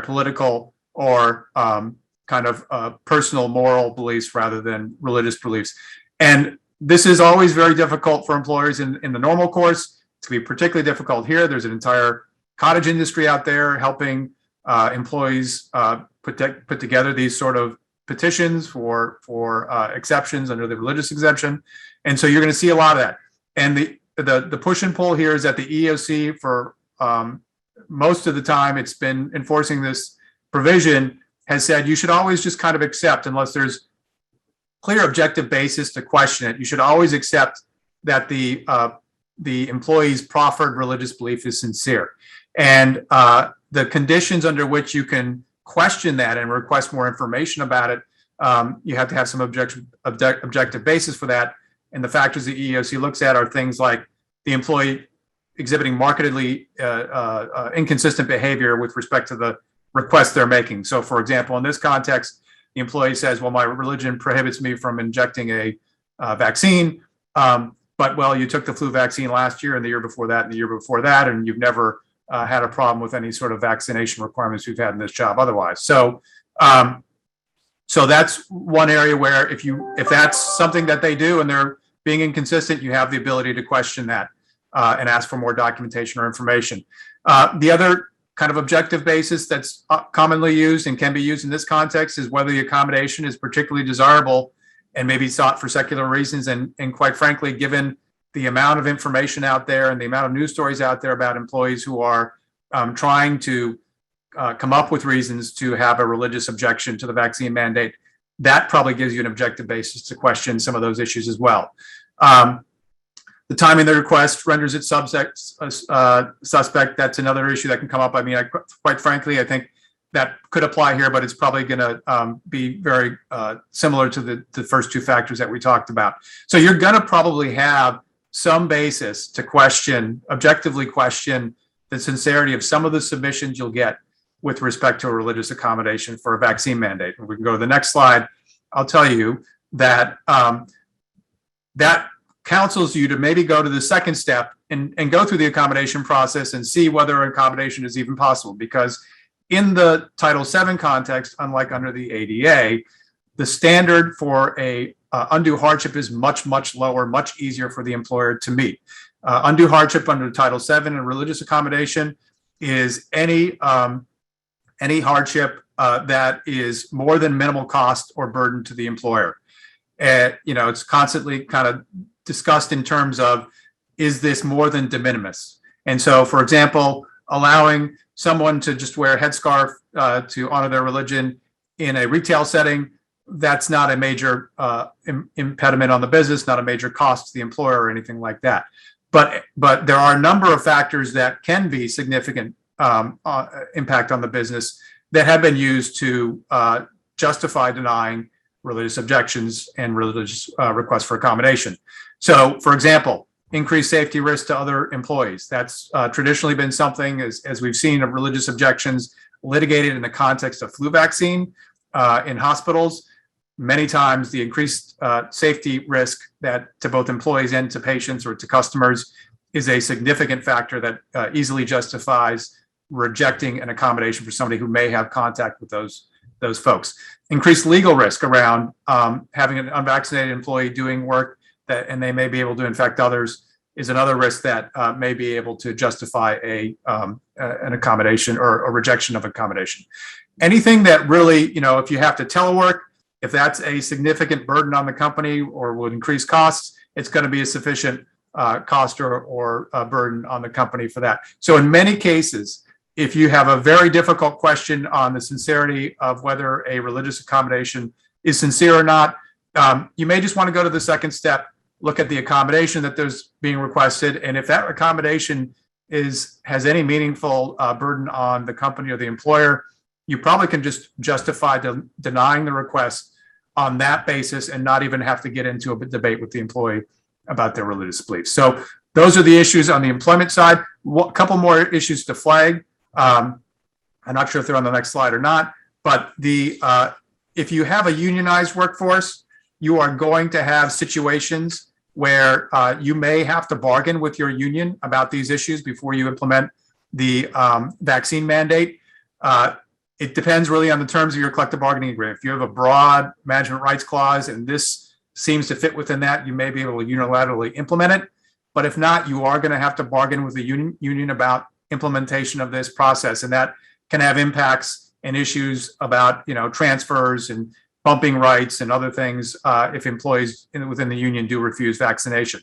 Speaker 3: political or kind of personal moral beliefs rather than religious beliefs. And this is always very difficult for employers in the normal course. It's going to be particularly difficult here. There's an entire cottage industry out there helping employees put together these sort of petitions for exceptions under the religious exemption. And so you're going to see a lot of that. And the push and pull here is that the EEOC, for most of the time it's been enforcing this provision, has said you should always just kind of accept, unless there's clear objective basis to question it, you should always accept that the employee's proffered religious belief is sincere. And the conditions under which you can question that and request more information about it, you have to have some objective basis for that. And the factors the EEOC looks at are things like the employee exhibiting markedly inconsistent behavior with respect to the request they're making. So, for example, in this context, the employee says, well, my religion prohibits me from injecting a vaccine, but, well, you took the flu vaccine last year and the year before that and the year before that, and you've never had a problem with any sort of vaccination requirements we've had in this job otherwise. So that's one area where if that's something that they do and they're being inconsistent, you have the ability to question that and ask for more documentation or information. The other kind of objective basis that's commonly used and can be used in this context is whether the accommodation is particularly desirable and maybe sought for secular reasons. And quite frankly, given the amount of information out there and the amount of news stories out there about employees who are trying to come up with reasons to have a religious objection to the vaccine mandate, that probably gives you an objective basis to question some of those issues as well. The timing of the request renders it suspect. That's another issue that can come up. I mean, quite frankly, I think that could apply here, but it's probably going to be very similar to the first two factors that we talked about. So you're going to probably have some basis to objectively question the sincerity of some of the submissions you'll get with respect to a religious accommodation for a vaccine mandate. And we can go to the next slide. I'll tell you that that counsels you to maybe go to the second step and go through the accommodation process and see whether an accommodation is even possible. Because in the Title VII context, unlike under the ADA, the standard for a undue hardship is much, much lower, much easier for the employer to meet. Undue hardship under Title VII and religious accommodation is any hardship that is more than minimal cost or burden to the employer. It's constantly kind of discussed in terms of, is this more than de minimis? And so, for example, allowing someone to just wear a headscarf to honor their religion in a retail setting, that's not a major impediment on the business, not a major cost to the employer or anything like that. But there are a number of factors that can be significant impact on the business that have been used to justify denying religious objections and religious requests for accommodation. So, for example, increased safety risk to other employees. That's traditionally been something, as we've seen, of religious objections litigated in the context of flu vaccine in hospitals. Many times the increased safety risk that to both employees and to patients or to customers is a significant factor that easily justifies rejecting an accommodation for somebody who may have contact with those folks. Increased legal risk around having an unvaccinated employee doing work and they may be able to infect others is another risk that may be able to justify an accommodation or a rejection of accommodation. Anything that really, if you have to telework, if that's a significant burden on the company or would increase costs, it's going to be a sufficient cost or a burden on the company for that. So in many cases, if you have a very difficult question on the sincerity of whether a religious accommodation is sincere or not, you may just want to go to the second step, look at the accommodation that there's being requested, and if that accommodation has any meaningful burden on the company or the employer, you probably can just justify denying the request on that basis and not even have to get into a debate with the employee about their religious beliefs. So those are the issues on the employment side. A couple more issues to flag. I'm not sure if they're on the next slide or not, but if you have a unionized workforce, you are going to have situations where you may have to bargain with your union about these issues before you implement the vaccine mandate. It depends really on the terms of your collective bargaining agreement. If you have a broad management rights clause and this seems to fit within that, you may be able to unilaterally implement it. But if not, you are going to have to bargain with the union about implementation of this process. And that can have impacts and issues about, transfers and bumping rights and other things if employees within the union do refuse vaccination.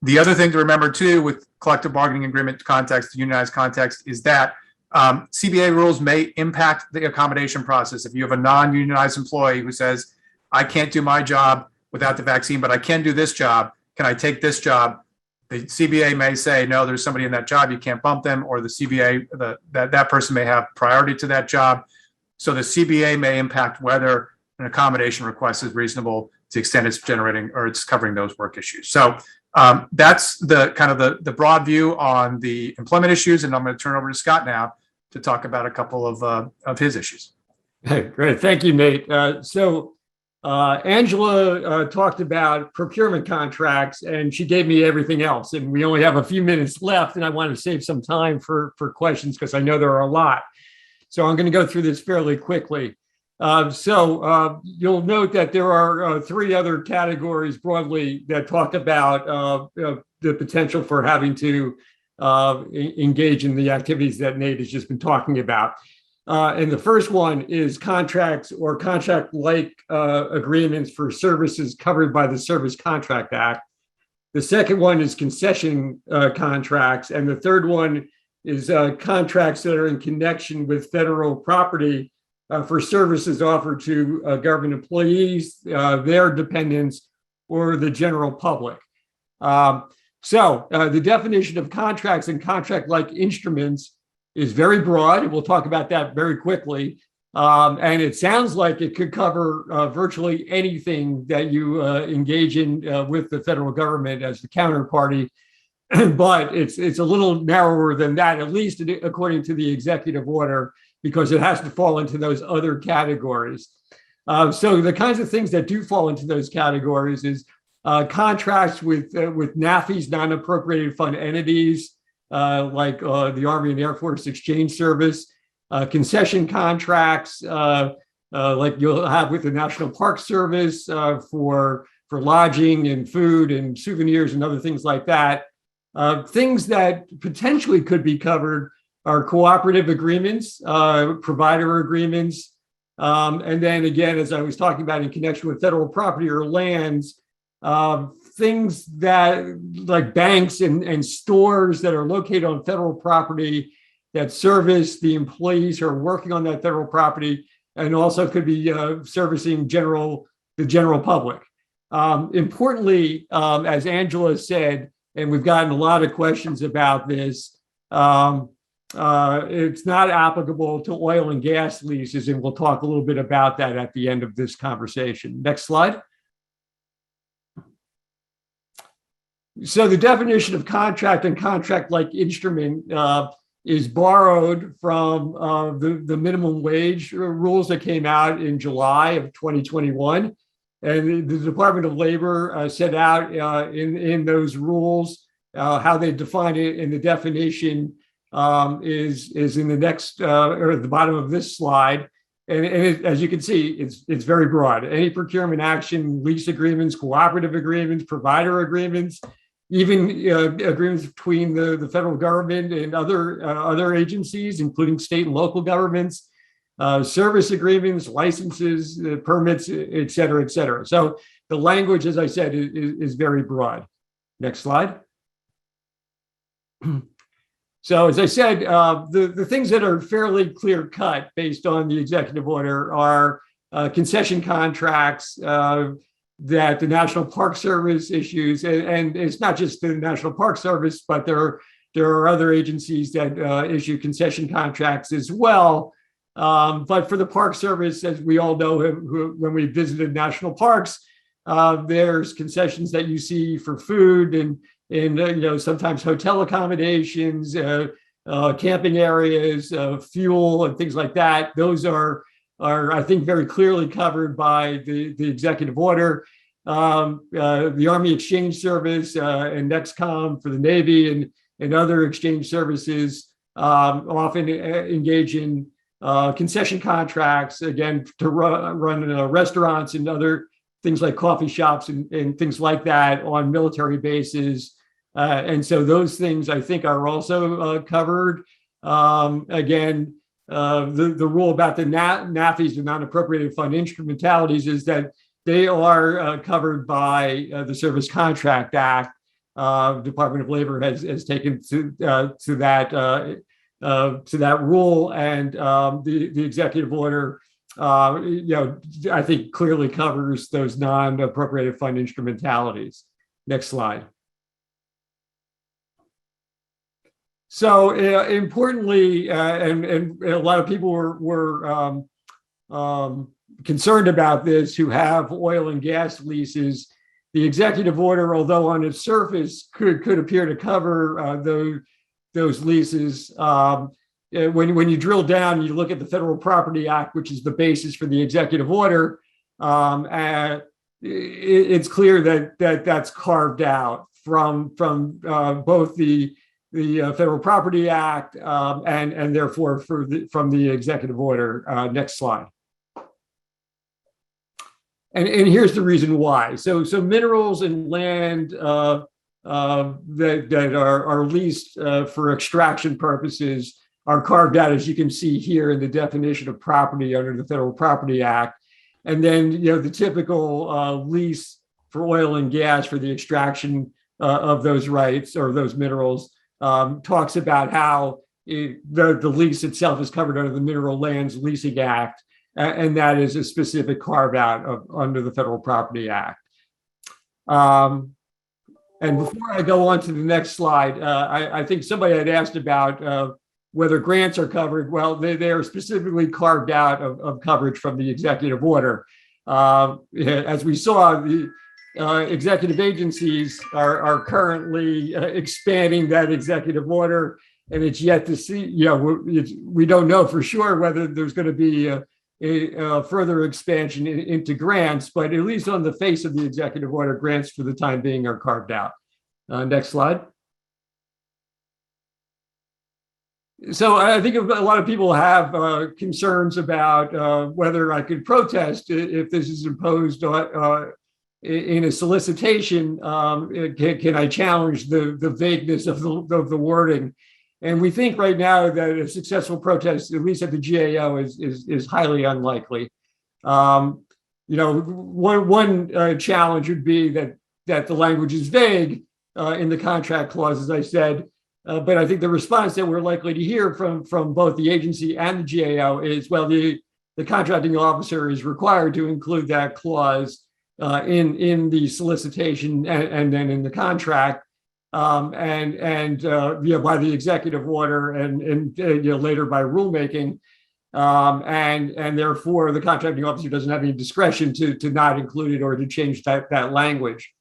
Speaker 3: The other thing to remember too with collective bargaining agreement context, unionized context, is that CBA rules may impact the accommodation process. If you have a non-unionized employee who says, I can't do my job without the vaccine, but I can do this job, can I take this job? The CBA may say, no, there's somebody in that job, you can't bump them, or the CBA, that person may have priority to that job. So the CBA may impact whether an accommodation request is reasonable to the extent it's generating or it's covering those work issues. So that's the kind of the broad view on the employment issues. And I'm going to turn over to Scott now to talk about a couple of his issues.
Speaker 4: Hey, great. Thank you, Nate. So Angela talked about procurement contracts and she gave me everything else. And we only have a few minutes left and I want to save some time for questions because I know there are a lot. So I'm going to go through this fairly quickly. So you'll note that there are three other categories broadly that talk about the potential for having to engage in the activities that Nate has just been talking about. And the first one is contracts or contract-like agreements for services covered by the Service Contract Act. The second one is concession contracts. And the third one is contracts that are in connection with federal property for services offered to government employees, their dependents, or the general public. So the definition of contracts and contract-like instruments is very broad, and we'll talk about that very quickly. And it sounds like it could cover virtually anything that you engage in with the federal government as the counterparty, but it's a little narrower than that, at least according to the executive order, because it has to fall into those other categories. So the kinds of things that do fall into those categories is contracts with NAFIs, non-appropriated fund entities, like the Army and Air Force Exchange Service, concession contracts, like you'll have with the National Park Service for lodging and food and souvenirs and other things like that. Things that potentially could be covered are cooperative agreements, provider agreements, and then again, as I was talking about in connection with federal property or lands, things that like banks and stores that are located on federal property that service the employees who are working on that federal property, and also could be servicing the general public. Importantly, as Angela said, and we've gotten a lot of questions about this, it's not applicable to oil and gas leases, and we'll talk a little bit about that at the end of this conversation. Next slide. So the definition of contract and contract-like instrument is borrowed from the minimum wage rules that came out in July of 2021. And the Department of Labor set out in those rules how they define it, and the definition is in the next or at the bottom of this slide. And as you can see, it's very broad. Any procurement action, lease agreements, cooperative agreements, provider agreements, even agreements between the federal government and other agencies, including state and local governments, service agreements, licenses, permits, et cetera, et cetera. So the language, as I said, is very broad. Next slide. So as I said, the things that are fairly clear cut based on the executive order are concession contracts that the National Park Service issues, and it's not just the National Park Service, but there are other agencies that issue concession contracts as well. But for the Park Service, as we all know, when we visited national parks, there's concessions that you see for food and sometimes hotel accommodations, camping areas, fuel, and things like that. Those are I think very clearly covered by the executive order. The Army Exchange Service and NEXCOM for the Navy and other exchange services often engage in concession contracts, again, to run restaurants and other things like coffee shops and things like that on military bases. And so those things I think are also covered. Again, the rule about the NAFIs, the non-appropriated fund instrumentalities, is that they are covered by the Service Contract Act. Department of Labor has taken to that rule, and the executive order, I think clearly covers those non-appropriated fund instrumentalities. Next slide. So importantly, and a lot of people were concerned about this who have oil and gas leases. The executive order, although on its surface could appear to cover those leases, when you drill down, you look at the Federal Property Act, which is the basis for the executive order. It's clear that that's carved out from both the Federal Property Act and therefore from the executive order. Next slide. And here's the reason why. So minerals and land that are leased for extraction purposes are carved out, as you can see here, in the definition of property under the Federal Property Act. And then the typical lease for oil and gas for the extraction of those rights or those minerals talks about how the lease itself is covered under the Mineral Lands Leasing Act, and that is a specific carve out under the Federal Property Act. And before I go on to the next slide, I think somebody had asked about whether grants are covered. Well, they are specifically carved out of coverage from the executive order. As we saw, the executive agencies are currently expanding that executive order, and it's yet to see, we don't know for sure whether there's going to be a further expansion into grants, but at least on the face of the executive order, grants for the time being are carved out. Next slide. So I think a lot of people have concerns about whether I could protest if this is imposed in a solicitation. Can I challenge the vagueness of the wording? And we think right now that a successful protest, at least at the GAO, is highly unlikely. One challenge would be that that the language is vague in the contract clause, as I said. But I think the response that we're likely to hear from both the agency and the GAO is, well, the contracting officer is required to include that clause in the solicitation and then in the contract, and by the executive order and later by rulemaking, and therefore the contracting officer doesn't have any discretion to not include it or to change that language.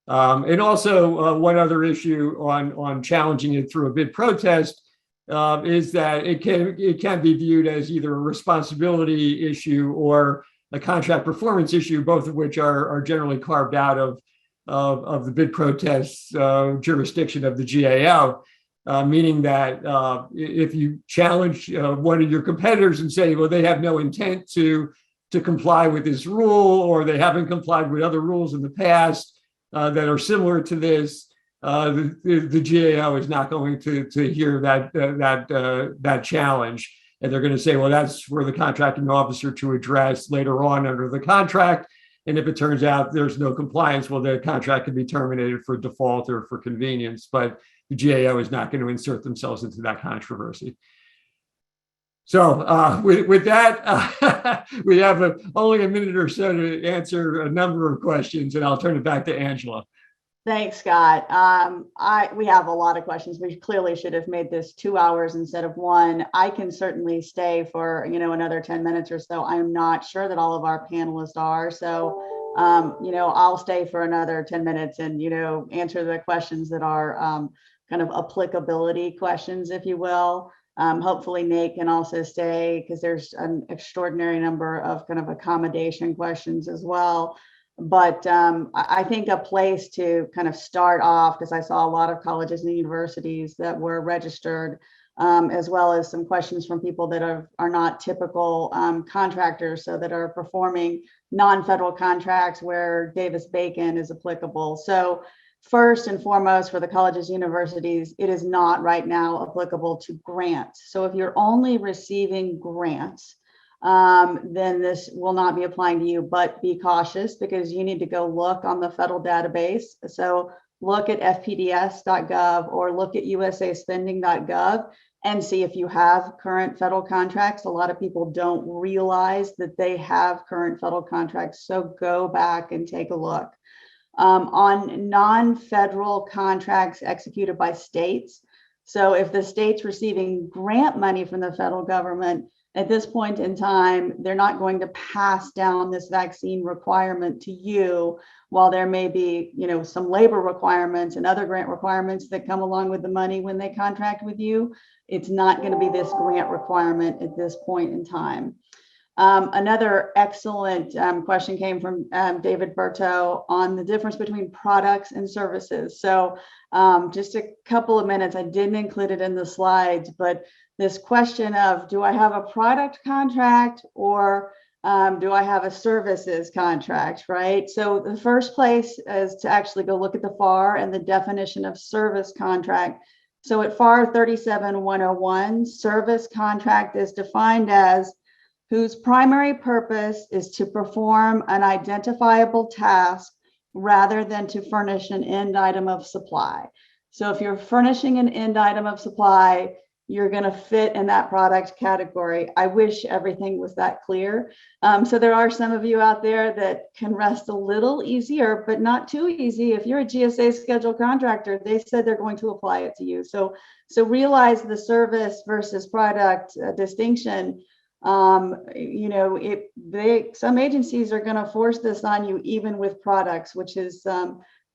Speaker 4: And also one other issue on challenging it through a bid protest is that it can be viewed as either a responsibility issue or a contract performance issue, both of which are generally carved out of the bid protest jurisdiction of the GAO, meaning that if you challenge one of your competitors and say, well, they have no intent to comply with this rule, or they haven't complied with other rules in the past that are similar to this, the GAO is not going to hear that challenge. And they're going to say, well, that's for the contracting officer to address later on under the contract. And if it turns out there's no compliance, well, the contract can be terminated for default or for convenience. But the GAO is not going to insert themselves into that controversy. So with that, we have only a minute or so to answer a number of questions, and I'll turn it back to Angela.
Speaker 1: Thanks, Scott. We have a lot of questions. We clearly should have made this 2 hours instead of 1. I can certainly stay for another 10 minutes or so. I'm not sure that all of our panelists are. So I'll stay for another 10 minutes and answer the questions that are kind of applicability questions, if you will. Hopefully Nate can also stay because there's an extraordinary number of kind of accommodation questions as well. But I think a place to kind of start off, because I saw a lot of colleges and universities that were registered, as well as some questions from people that are not typical contractors, so that are performing non-federal contracts where Davis-Bacon is applicable. So first and foremost, for the colleges, universities, it is not right now applicable to grants. So if you're only receiving grants, then this will not be applying to you, but be cautious because you need to go look on the federal database. So look at fpds.gov or look at usaspending.gov and see if you have current federal contracts. A lot of people don't realize that they have current federal contracts. So go back and take a look. On non-federal contracts executed by states. So if the state's receiving grant money from the federal government, at this point in time, they're not going to pass down this vaccine requirement to you, while there may be, some labor requirements and other grant requirements that come along with the money when they contract with you. It's not going to be this grant requirement at this point in time. Another excellent question came from David Berto on the difference between products and services. So just a couple of minutes, I didn't include it in the slides, but this question of, do I have a product contract or do I have a services contract, right? So the first place is to actually go look at the FAR and the definition of service contract. So at FAR 37101, service contract is defined as whose primary purpose is to perform an identifiable task rather than to furnish an end item of supply. So if you're furnishing an end item of supply, you're going to fit in that product category. I wish everything was that clear. So there are some of you out there that can rest a little easier, but not too easy. If you're a GSA scheduled contractor, they said they're going to apply it to you. So realize the service versus product distinction. Some agencies are going to force this on you even with products, which is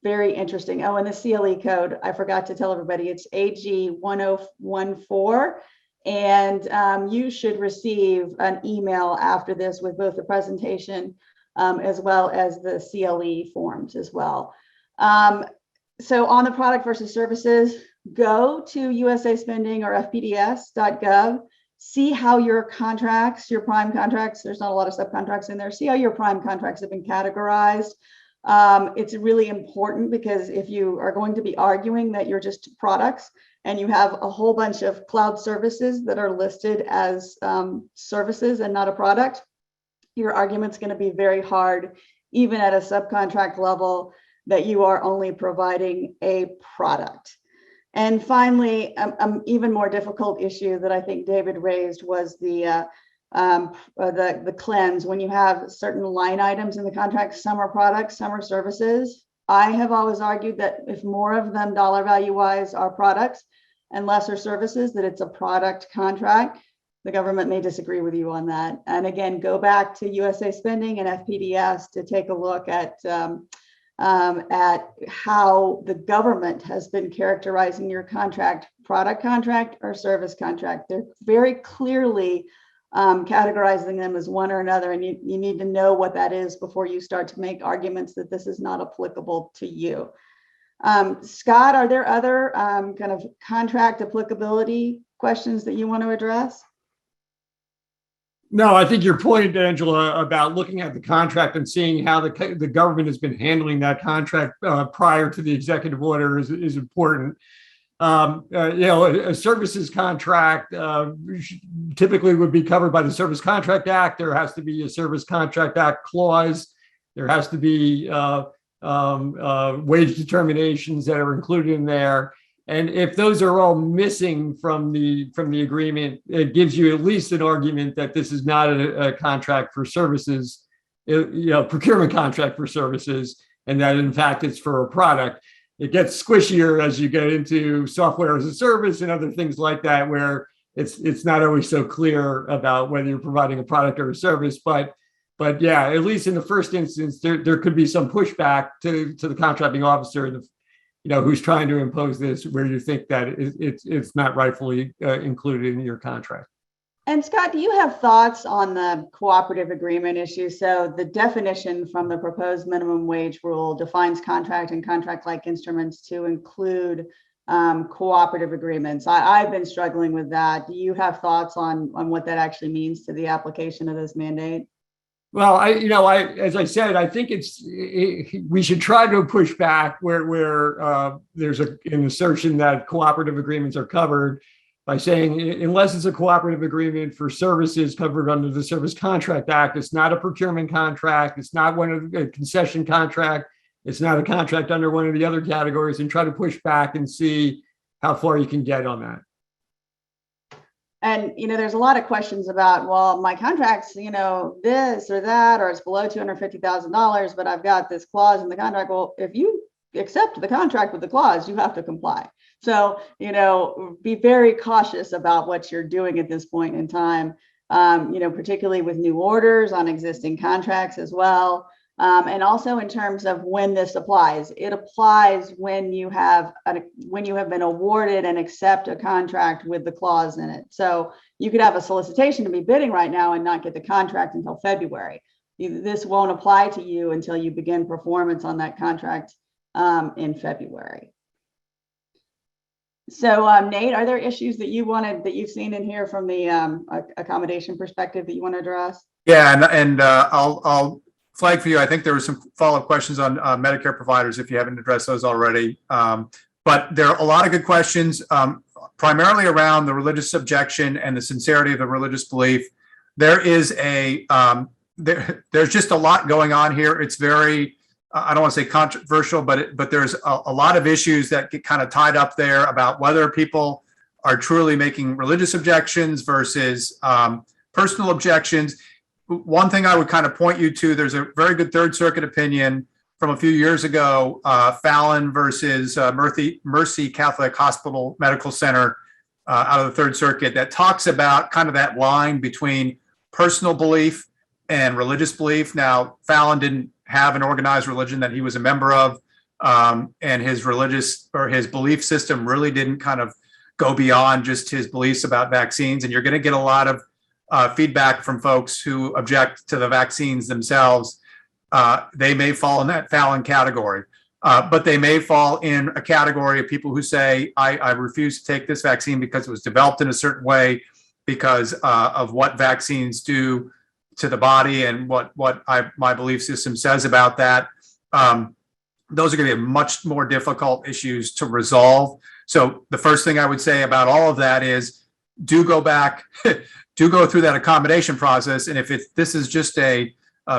Speaker 1: very interesting. Oh, and the CLE code, I forgot to tell everybody, it's AG 1014. And you should receive an email after this with both the presentation as well as the CLE forms as well. So on the product versus services, go to USA Spending or fpds.gov. See how your contracts, your prime contracts, there's not a lot of subcontracts in there. See how your prime contracts have been categorized. It's really important because if you are going to be arguing that you're just products and you have a whole bunch of cloud services that are listed as services and not a product, your argument's going to be very hard, even at a subcontract level. that you are only providing a product. And finally, even more difficult issue that I think David raised was the cleanse. When you have certain line items in the contract, some are products, some are services. I have always argued that if more of them dollar value wise are products and lesser services, that it's a product contract. The government may disagree with you on that. And again, go back to USA Spending and FPDS to take a look at how the government has been characterizing your contract, product contract or service contract. They're very clearly categorizing them as one or another, and you need to know what that is before you start to make arguments that this is not applicable to you. Scott, are there other kind of contract applicability questions that you want to address?
Speaker 4: No, I think your point, Angela, about looking at the contract and seeing how the government has been handling that contract prior to the executive order is important. A services contract typically would be covered by the Service Contract Act. There has to be a Service Contract Act clause. There has to be wage determinations that are included in there. And if those are all missing from the agreement, it gives you at least an argument that this is not a contract for services, procurement contract for services, and that in fact it's for a product. It gets squishier as you get into software as a service and other things like that, where it's not always so clear about whether you're providing a product or a service. But yeah, at least in the first instance, there could be some pushback to the contracting officer, who's trying to impose this, where you think that it's not rightfully included in your contract.
Speaker 1: And Scott, do you have thoughts on the cooperative agreement issue? So the definition from the proposed minimum wage rule defines contract and contract-like instruments to include cooperative agreements. I've been struggling with that. Do you have thoughts on what that actually means to the application of this mandate?
Speaker 4: Well, as I said, I think we should try to push back where there's an assertion that cooperative agreements are covered by saying, unless it's a cooperative agreement for services covered under the Service Contract Act, it's not a procurement contract, it's not one of the concession contract, it's not a contract under one of the other categories, and try to push back and see how far you can get on that.
Speaker 1: And, there's a lot of questions about, well, my contract's, this or that, or it's below $250,000, but I've got this clause in the contract. Well, if you accept the contract with the clause, you have to comply. So, be very cautious about what you're doing at this point in time, particularly with new orders on existing contracts as well. And also in terms of when this applies, it applies when you have been awarded and accept a contract with the clause in it. So you could have a solicitation to be bidding right now and not get the contract until February. This won't apply to you until you begin performance on that contract in February. So Nate, are there issues that you've seen in here from the accommodation perspective that you want to address?
Speaker 3: Yeah, and I'll flag for you. I think there were some follow-up questions on Medicare providers, if you haven't addressed those already. But there are a lot of good questions, primarily around the religious objection and the sincerity of the religious belief. There is there's just a lot going on here. It's very, I don't want to say controversial, but there's a lot of issues that get kind of tied up there about whether people are truly making religious objections versus personal objections. One thing I would kind of point you to, there's a very good Third Circuit opinion from a few years ago, Fallon versus Mercy Catholic Hospital Medical Center out of the Third Circuit, that talks about kind of that line between personal belief and religious belief. Now, Fallon didn't have an organized religion that he was a member of, and his religious or his belief system really didn't kind of go beyond just his beliefs about vaccines. And you're going to get a lot of feedback from folks who object to the vaccines themselves. They may fall in that Fallon category, but they may fall in a category of people who say, I refuse to take this vaccine because it was developed in a certain way, because of what vaccines do to the body and what my belief system says about that. Those are going to be much more difficult issues to resolve. So the first thing I would say about all of that is, do go back, do go through that accommodation process. And if this is just a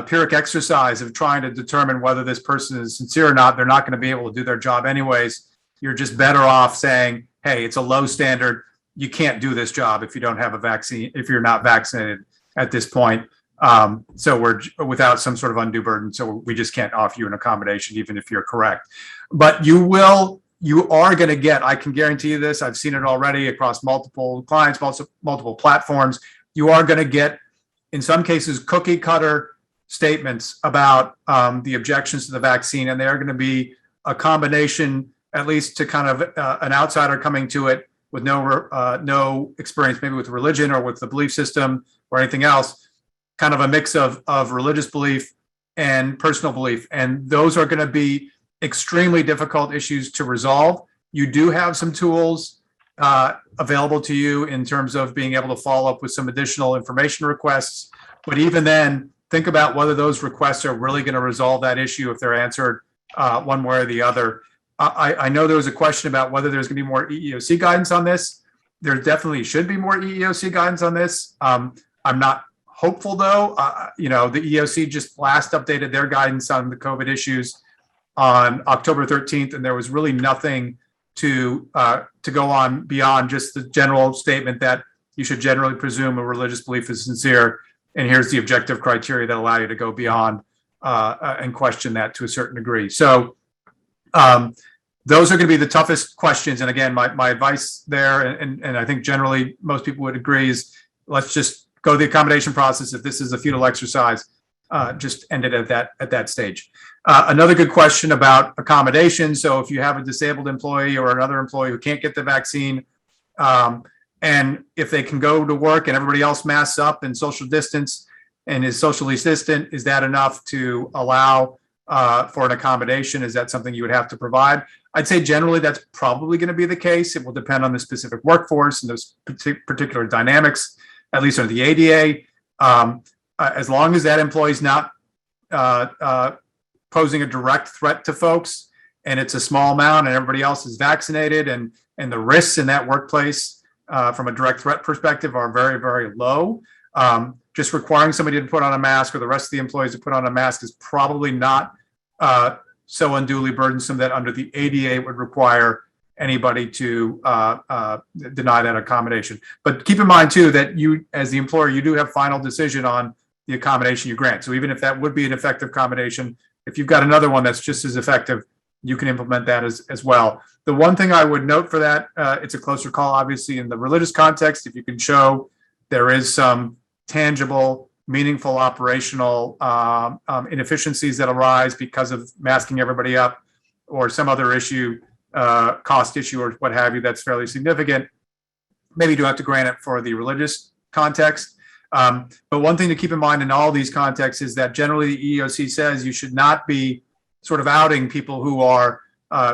Speaker 3: Pyrrhic exercise of trying to determine whether this person is sincere or not. They're not going to be able to do their job anyways. You're just better off saying, hey, it's a low standard. You can't do this job if you don't have a vaccine, if you're not vaccinated at this point. So we're without some sort of undue burden. So we just can't offer you an accommodation, even if you're correct. But you are going to get, I can guarantee you this, I've seen it already across multiple clients, multiple platforms. You are going to get, in some cases, cookie cutter statements about the objections to the vaccine. And they are going to be a combination, at least to kind of an outsider coming to it with no experience, maybe with religion or with the belief system or anything else, kind of a mix of religious belief and personal belief. And those are going to be extremely difficult issues to resolve. You do have some tools available to you in terms of being able to follow up with some additional information requests. But even then, think about whether those requests are really going to resolve that issue if they're answered one way or the other. I know there was a question about whether there's going to be more EEOC guidance on this. There definitely should be more EEOC guidance on this. I'm not hopeful, though. The EEOC just last updated their guidance on the COVID issues on October 13th, and there was really nothing to go on beyond just the general statement that you should generally presume a religious belief is sincere, and here's the objective criteria that allow you to go beyond and question that to a certain degree. So those are going to be the toughest questions. And again, my advice there, and I think generally most people would agree, is let's just go the accommodation process. If this is a futile exercise, just end it at that stage. Another good question about accommodation. So if you have a disabled employee or another employee who can't get the vaccine, and if they can go to work and everybody else masks up and social distance and is socially distant, is that enough to allow for an accommodation? Is that something you would have to provide? I'd say generally that's probably going to be the case. It will depend on the specific workforce and those particular dynamics, at least under the ADA. As long as that employee is not posing a direct threat to folks, and it's a small amount and everybody else is vaccinated, and the risks in that workplace from a direct threat perspective are very, very low. Just requiring somebody to put on a mask or the rest of the employees to put on a mask is probably not so unduly burdensome that under the ADA would require anybody to deny that accommodation. But keep in mind too that you, as the employer, you do have final decision on the accommodation you grant. So even if that would be an effective accommodation, if you've got another one that's just as effective, you can implement that as well. The one thing I would note for that, it's a closer call, obviously, in the religious context. If you can show there is some tangible, meaningful operational inefficiencies that arise because of masking everybody up or some other issue, cost issue or what have you, that's fairly significant, maybe you do have to grant it for the religious context. But one thing to keep in mind in all these contexts is that generally the EEOC says you should not be sort of outing people who are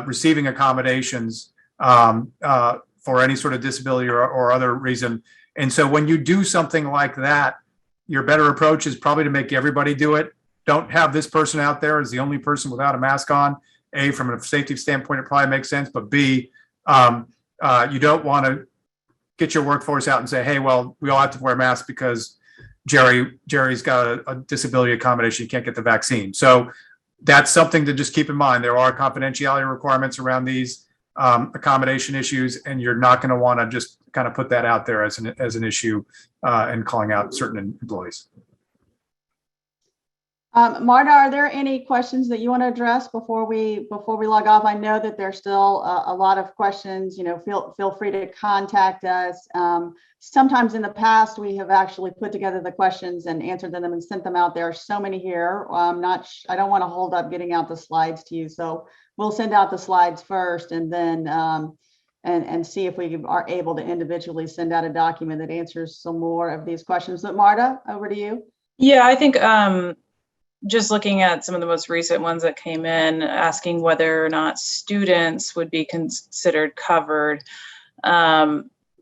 Speaker 3: receiving accommodations for any sort of disability or other reason. And so when you do something like that, your better approach is probably to make everybody do it. Don't have this person out there as the only person without a mask on. A, from a safety standpoint, it probably makes sense. But B, you don't want to get your workforce out and say, hey, well, we all have to wear masks because Jerry's got a disability accommodation. You can't get the vaccine. So that's something to just keep in mind. There are confidentiality requirements around these accommodation issues, and you're not going to want to just kind of put that out there as an issue and calling out certain employees.
Speaker 1: Marta, are there any questions that you want to address before we log off? I know that there's still a lot of questions. Feel free to contact us. Sometimes in the past, we have actually put together the questions and answered them and sent them out. There are so many here. I don't want to hold up getting out the slides to you. So we'll send out the slides first and then and see if we are able to individually send out a document that answers some more of these questions. But Marta, over to you.
Speaker 2: Yeah, I think just looking at some of the most recent ones that came in, asking whether or not students would be considered covered.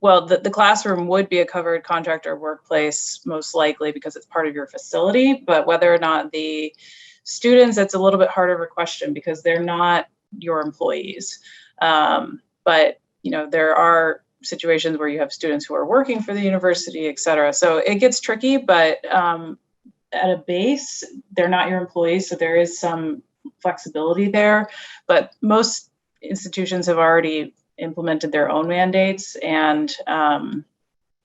Speaker 2: Well, the classroom would be a covered contractor workplace, most likely because it's part of your facility, but whether or not the students, that's a little bit harder of a question because they're not your employees. But, there are situations where you have students who are working for the university, et cetera. So it gets tricky, but at a base, they're not your employees, so there is some flexibility there, but most institutions have already implemented their own mandates, and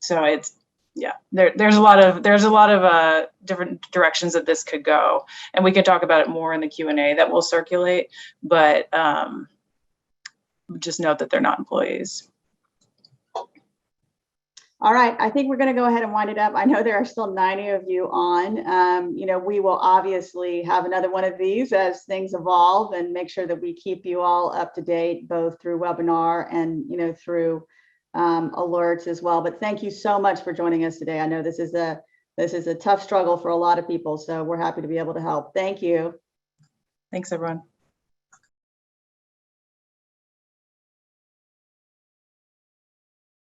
Speaker 2: so it's, yeah, there's a lot of different directions that this could go, and we could talk about it more in the Q&A that will circulate, but just note that they're not employees.
Speaker 1: All right, I think we're going to go ahead and wind it up. I know there are still 90 of you on. We will obviously have another one of these as things evolve, and make sure that we keep you all up to date, both through webinar and through alerts as well. But thank you so much for joining us today. I know this is a tough struggle for a lot of people, so we're happy to be able to help. Thank you.
Speaker 2: Thanks, everyone.